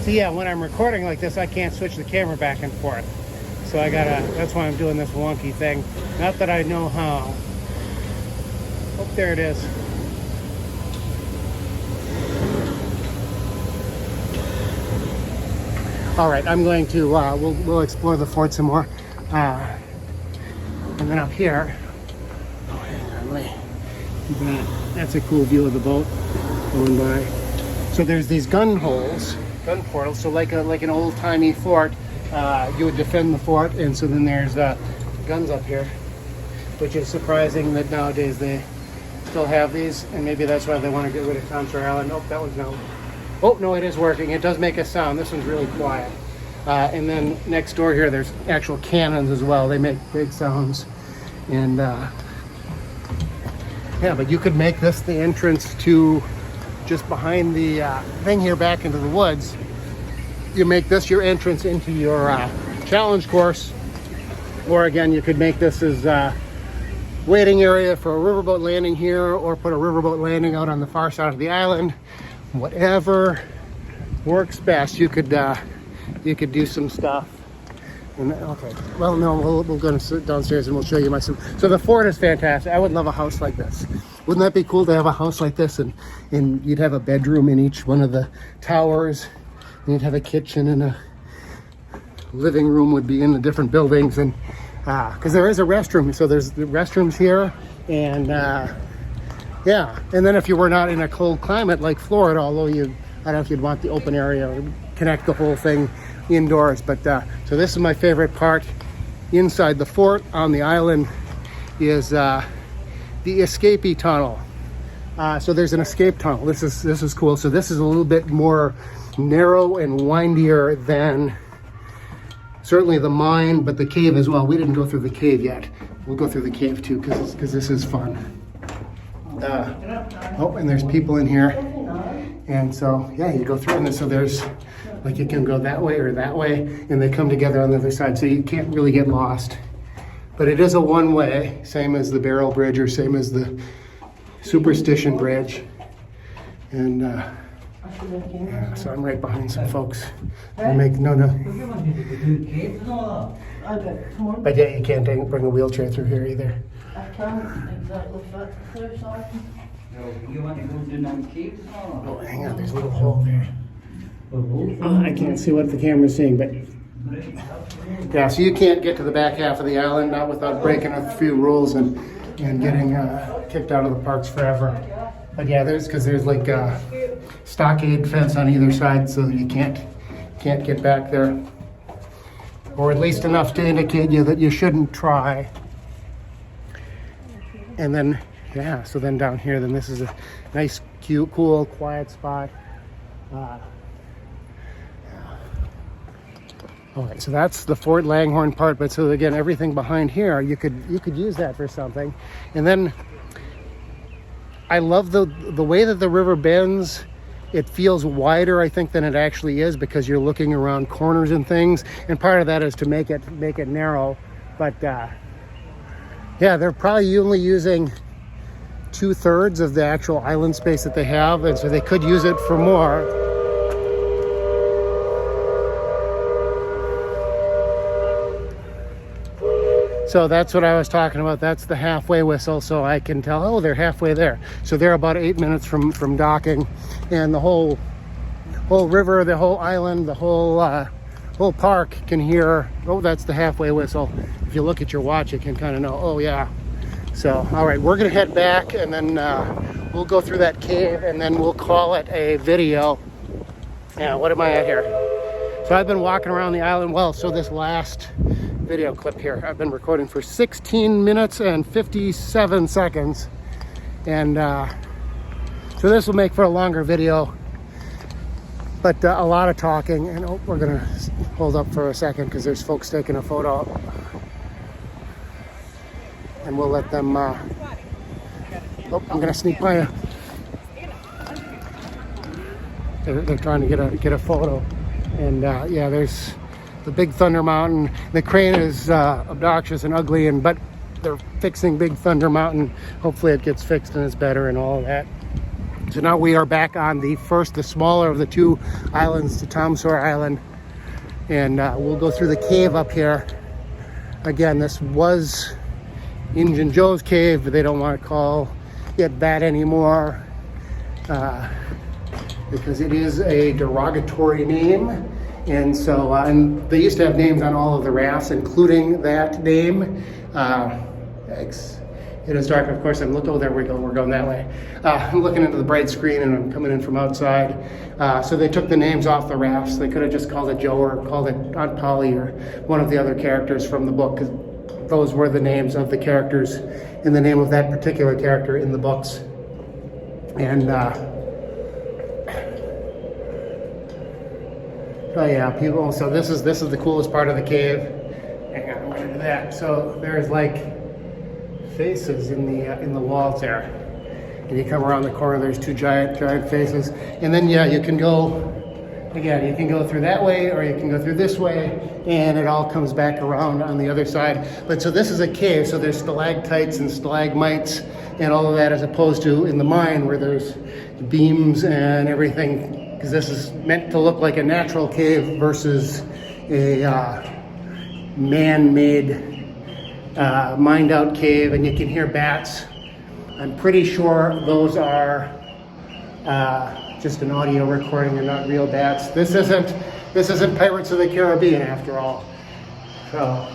So yeah, when I'm recording like this, I can't switch the camera back and forth. So that's why I'm doing this wonky thing. Not that I know how. Oh, there it is. All right, I'm going to, we'll explore the fort some more. And then up here, oh, hang on, that's a cool view of the boat going by. So there's these gun holes, gun portals. So like an old-timey fort, you would defend the fort, and so then there's guns up here, which is surprising that nowadays they still have these, and maybe that's why they want to get rid of Tom Sawyer Island. Nope, that one's no. Oh, no, it is working. It does make a sound. This one's really quiet. And then next door here, there's actual cannons as well. They make big sounds. And yeah, but you could make this the entrance to just behind the thing here back into the woods. You make this your entrance into your challenge course. Or again, you could make this as waiting area for a riverboat landing here, or put a riverboat landing out on the far side of the island. Whatever works best. You could do some stuff. And, okay, well, no, we'll go downstairs and we'll show you so the fort is fantastic. I would love a house like this. Wouldn't that be cool to have a house like this, and you'd have a bedroom in each one of the towers, and you'd have a kitchen, and a living room would be in the different buildings, and because there is a restroom, so there's the restrooms here, and yeah, and then if you were not in a cold climate like Florida, although I don't know if you'd want the open area or connect the whole thing indoors, but so this is my favorite part. Inside the fort on the island is the escapee tunnel. So there's an escape tunnel. This is cool. So this is a little bit more narrow and windier than certainly the mine, but the cave as well. We didn't go through the cave yet. We'll go through the cave too, because this is fun. Oh, and there's people in here, and so yeah, you go through, and so there's like you can go that way or that way, and they come together on the other side, so you can't really get lost. But it is a one-way, same as the Barrel Bridge or same as the Superstition Bridge, and yeah, so I'm right behind some folks. But yeah, you can't bring a wheelchair through here either. I can't exactly fit through something. No, you want to go to them caves? Oh, hang on, there's a little hole there. I can't see what the camera's seeing, but yeah, so you can't get to the back half of the island, not without breaking a few rules and getting kicked out of the parks forever. But yeah, there's like a stockade fence on either side, so you can't get back there, or at least enough to indicate you that you shouldn't try. And then yeah, so then down here, then this is a nice, cute, cool, quiet spot. All right, so that's the Fort Langhorne part, but so again, everything behind here, you could use that for something. And then I love the way that the river bends. It feels wider, I think, than it actually is, because you're looking around corners and things. And part of that is to make it narrow. But yeah, they're probably only using 2/3 of the actual island space that they have, and so they could use it for more. So that's what I was talking about. That's the halfway whistle, so I can tell, oh, they're halfway there. So they're about 8 minutes from docking, and the whole river, the whole island, the whole park can hear, oh, that's the halfway whistle. If you look at your watch, you can kind of know, oh yeah. So, all right, we're gonna head back, and then we'll go through that cave, and then we'll call it a video. Yeah, what am I at here? So I've been walking around the island. Well, so this last video clip here, I've been recording for 16 minutes and 57 seconds. And so this will make for a longer video, but a lot of talking. And oh, we're gonna hold up for a second because there's folks taking a photo. And we'll let them, oh, I'm gonna sneak by you. They're trying to get a photo. And yeah, there's the Big Thunder Mountain. The crane is obnoxious and ugly, but they're fixing Big Thunder Mountain. Hopefully it gets fixed and it's better and all of that. So now we are back on the smaller of the two islands, to Tom Sawyer Island. And we'll go through the cave up here. Again, this was Injun Joe's cave, but they don't want to call it that anymore. Because it is a derogatory name. And so, and they used to have names on all of the rafts, including that name. Yikes. It is dark, of course. I'm looking, oh, there we go, we're going that way. I'm looking into the bright screen, and I'm coming in from outside. So they took the names off the rafts. They could have just called it Joe, or called it Aunt Polly, or one of the other characters from the book, because those were the names of the characters in the name of that particular character in the books. And, oh yeah, people. So this is the coolest part of the cave. Hang on, I'm gonna do that. So there's like faces in the walls there, and you come around the corner. There's two giant faces, and then yeah, you can go again. You can go through that way, or you can go through this way, and it all comes back around on the other side. But so this is a cave. So there's stalactites and stalagmites and all of that, as opposed to in the mine where there's beams and everything. Because this is meant to look like a natural cave versus a man-made, mined-out cave, and you can hear bats. I'm pretty sure those are just an audio recording and not real bats. This isn't Pirates of the Caribbean after all. So,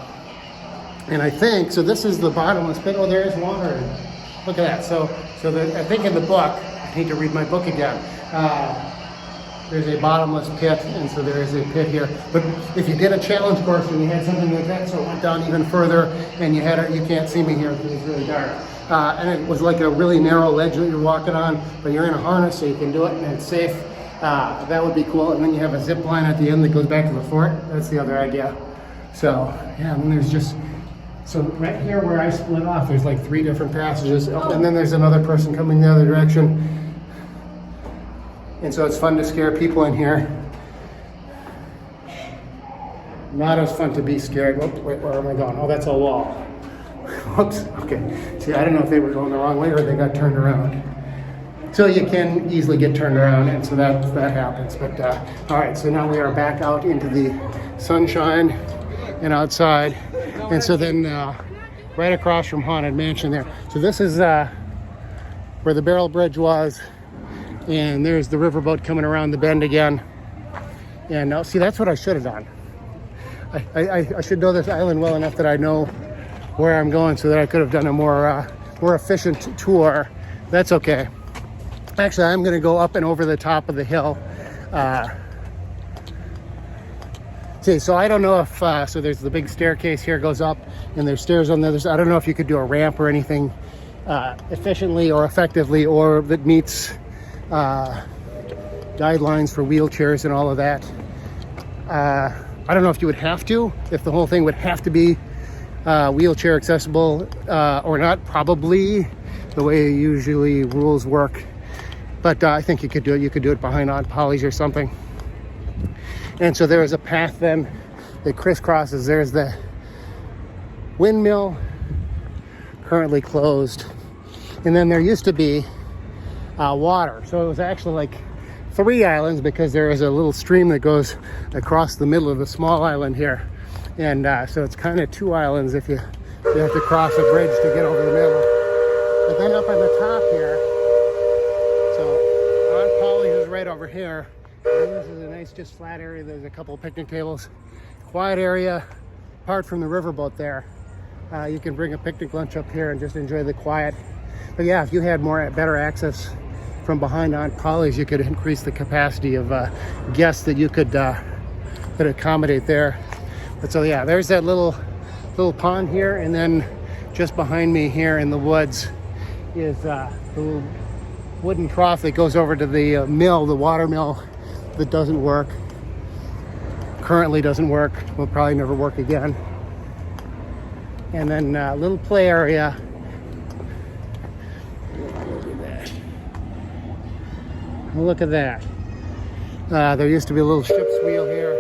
and I think so. This is the bottomless pit. Oh, there is water. Look at that. So I think in the book, I need to read my book again. There's a bottomless pit, and so there is a pit here. But if you did a challenge course and you had something like that, so it went down even further, and you can't see me here because it's really dark. And it was like a really narrow ledge that you're walking on, but you're in a harness, so you can do it, and it's safe. That would be cool. And then you have a zip line at the end that goes back to the fort. That's the other idea. So yeah, and then there's just, so right here where I split off, there's like 3 different passages, and then there's another person coming the other direction. And so it's fun to scare people in here. Not as fun to be scared. Whoop, wait, where am I going? Oh, that's a wall. Whoops, okay. See, I don't know if they were going the wrong way or they got turned around. So you can easily get turned around, and so that happens. But all right, so now we are back out into the sunshine and outside. And so then right across from Haunted Mansion there. So this is where the Barrel Bridge was, and there's the riverboat coming around the bend again. And now, see, that's what I should have done. I should know this island well enough that I know where I'm going, so that I could have done a more efficient tour. That's okay. Actually, I'm going to go up and over the top of the hill. See, so I don't know if, so there's the big staircase here, goes up, and there's stairs on the other side. I don't know if you could do a ramp or anything efficiently or effectively, or that meets guidelines for wheelchairs and all of that. I don't know if you would have to, if the whole thing would have to be wheelchair accessible or not, probably the way usually rules work. But I think you could do it. You could do it behind odd polys or something. And so there is a path then that crisscrosses. There's the windmill, currently closed. And then there used to be water. So it was actually like 3 islands, because there is a little stream that goes across the middle of the small island here. And so it's kind of 2 islands if you have to cross a bridge to get over the middle. But then up on the top here, so Aunt Polly's is right over here. And this is a nice, just flat area. There's a couple of picnic tables. Quiet area, apart from the riverboat there. You can bring a picnic lunch up here and just enjoy the quiet. But yeah, if you had better access from behind Aunt Polly's, you could increase the capacity of guests that you could accommodate there. But so yeah, there's that little pond here, and then just behind me here in the woods is the little wooden trough that goes over to the mill, the water mill, that doesn't work. Currently doesn't work. Will probably never work again. And then a little play area. Look at that. There used to be a little ship's wheel here.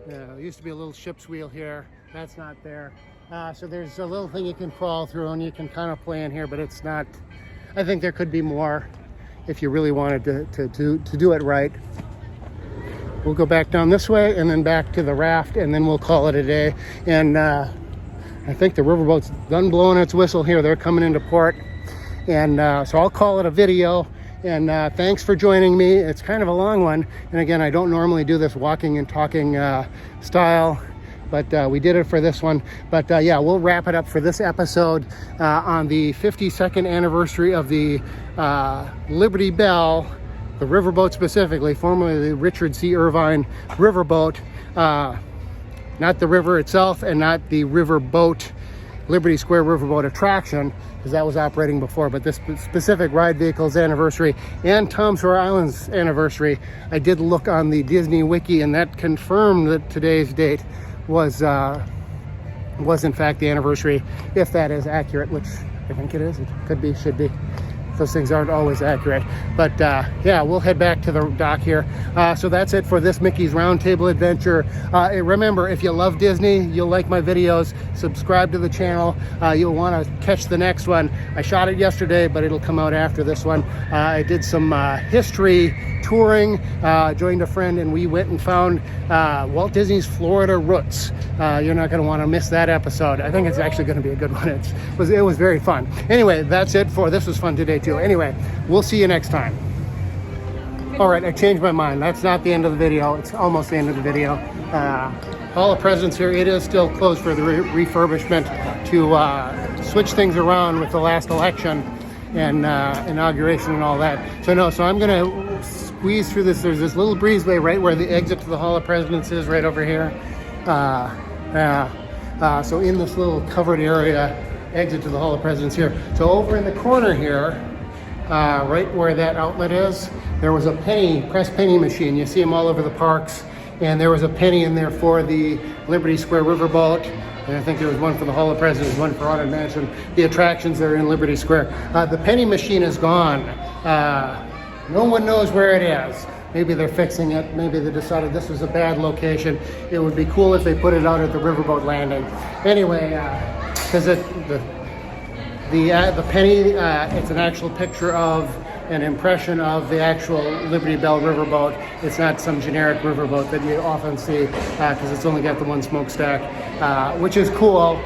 Yeah, there used to be a little ship's wheel here. That's not there. So there's a little thing you can crawl through, and you can kind of play in here, but it's not. I think there could be more if you really wanted to do it right. We'll go back down this way and then back to the raft, and then we'll call it a day. And I think the riverboat's done blowing its whistle here. They're coming into port. And so I'll call it a video. And thanks for joining me. It's kind of a long one. And again, I don't normally do this walking and talking style, but we did it for this one. But yeah, we'll wrap it up for this episode on the 52nd anniversary of the Liberty Belle, the riverboat specifically, formerly the Richard C. Irvine Riverboat. Not the river itself, and not the riverboat, Liberty Square Riverboat attraction, because that was operating before, but this specific ride vehicle's anniversary and Tom Sawyer Island's anniversary. I did look on the Disney Wiki, and that confirmed that today's date was in fact the anniversary, if that is accurate, which I think it is. It could be, should be. Those things aren't always accurate. But yeah, we'll head back to the dock here. So that's it for this Mickey's Roundtable adventure. Remember, if you love Disney, you'll like my videos. Subscribe to the channel. You'll want to catch the next one. I shot it yesterday, but it'll come out after this one. I did some history touring, joined a friend, and we went and found Walt Disney's Florida roots. You're not going to want to miss that episode. I think it's actually going to be a good one. It was very fun. Anyway, that's it for this was fun today too. Anyway, we'll see you next time. All right, I changed my mind. That's not the end of the video. It's almost the end of the video. Hall of Presidents here. It is still closed for the refurbishment to switch things around with the last election and inauguration and all that. So I'm going to squeeze through this. There's this little breezeway right where the exit to the Hall of Presidents is, right over here. So in this little covered area, exit to the Hall of Presidents here. So over in the corner here, right where that outlet is, there was a press penny machine. You see them all over the parks. And there was a penny in there for the Liberty Square Riverboat. And I think there was one for the Hall of Presidents, one for Haunted Mansion. The attractions that are in Liberty Square. The penny machine is gone. No one knows where it is. Maybe they're fixing it. Maybe they decided this was a bad location. It would be cool if they put it out at the riverboat landing. Anyway, because the The penny, it's an actual picture of an impression of the actual Liberty Belle Riverboat. It's not some generic riverboat that you often see because it's only got the one smokestack, which is cool.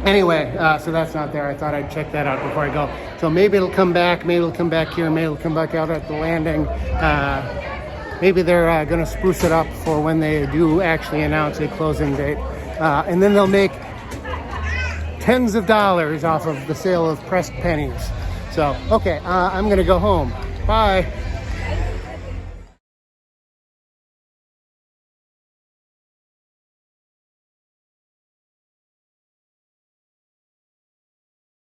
Anyway, so that's not there. I thought I'd check that out before I go. So maybe it'll come back. Maybe it'll come back here. Maybe it'll come back out at the landing. Maybe they're going to spruce it up for when they do actually announce a closing date. And then they'll make tens of dollars off of the sale of pressed pennies. So, okay, I'm going to go home. Bye.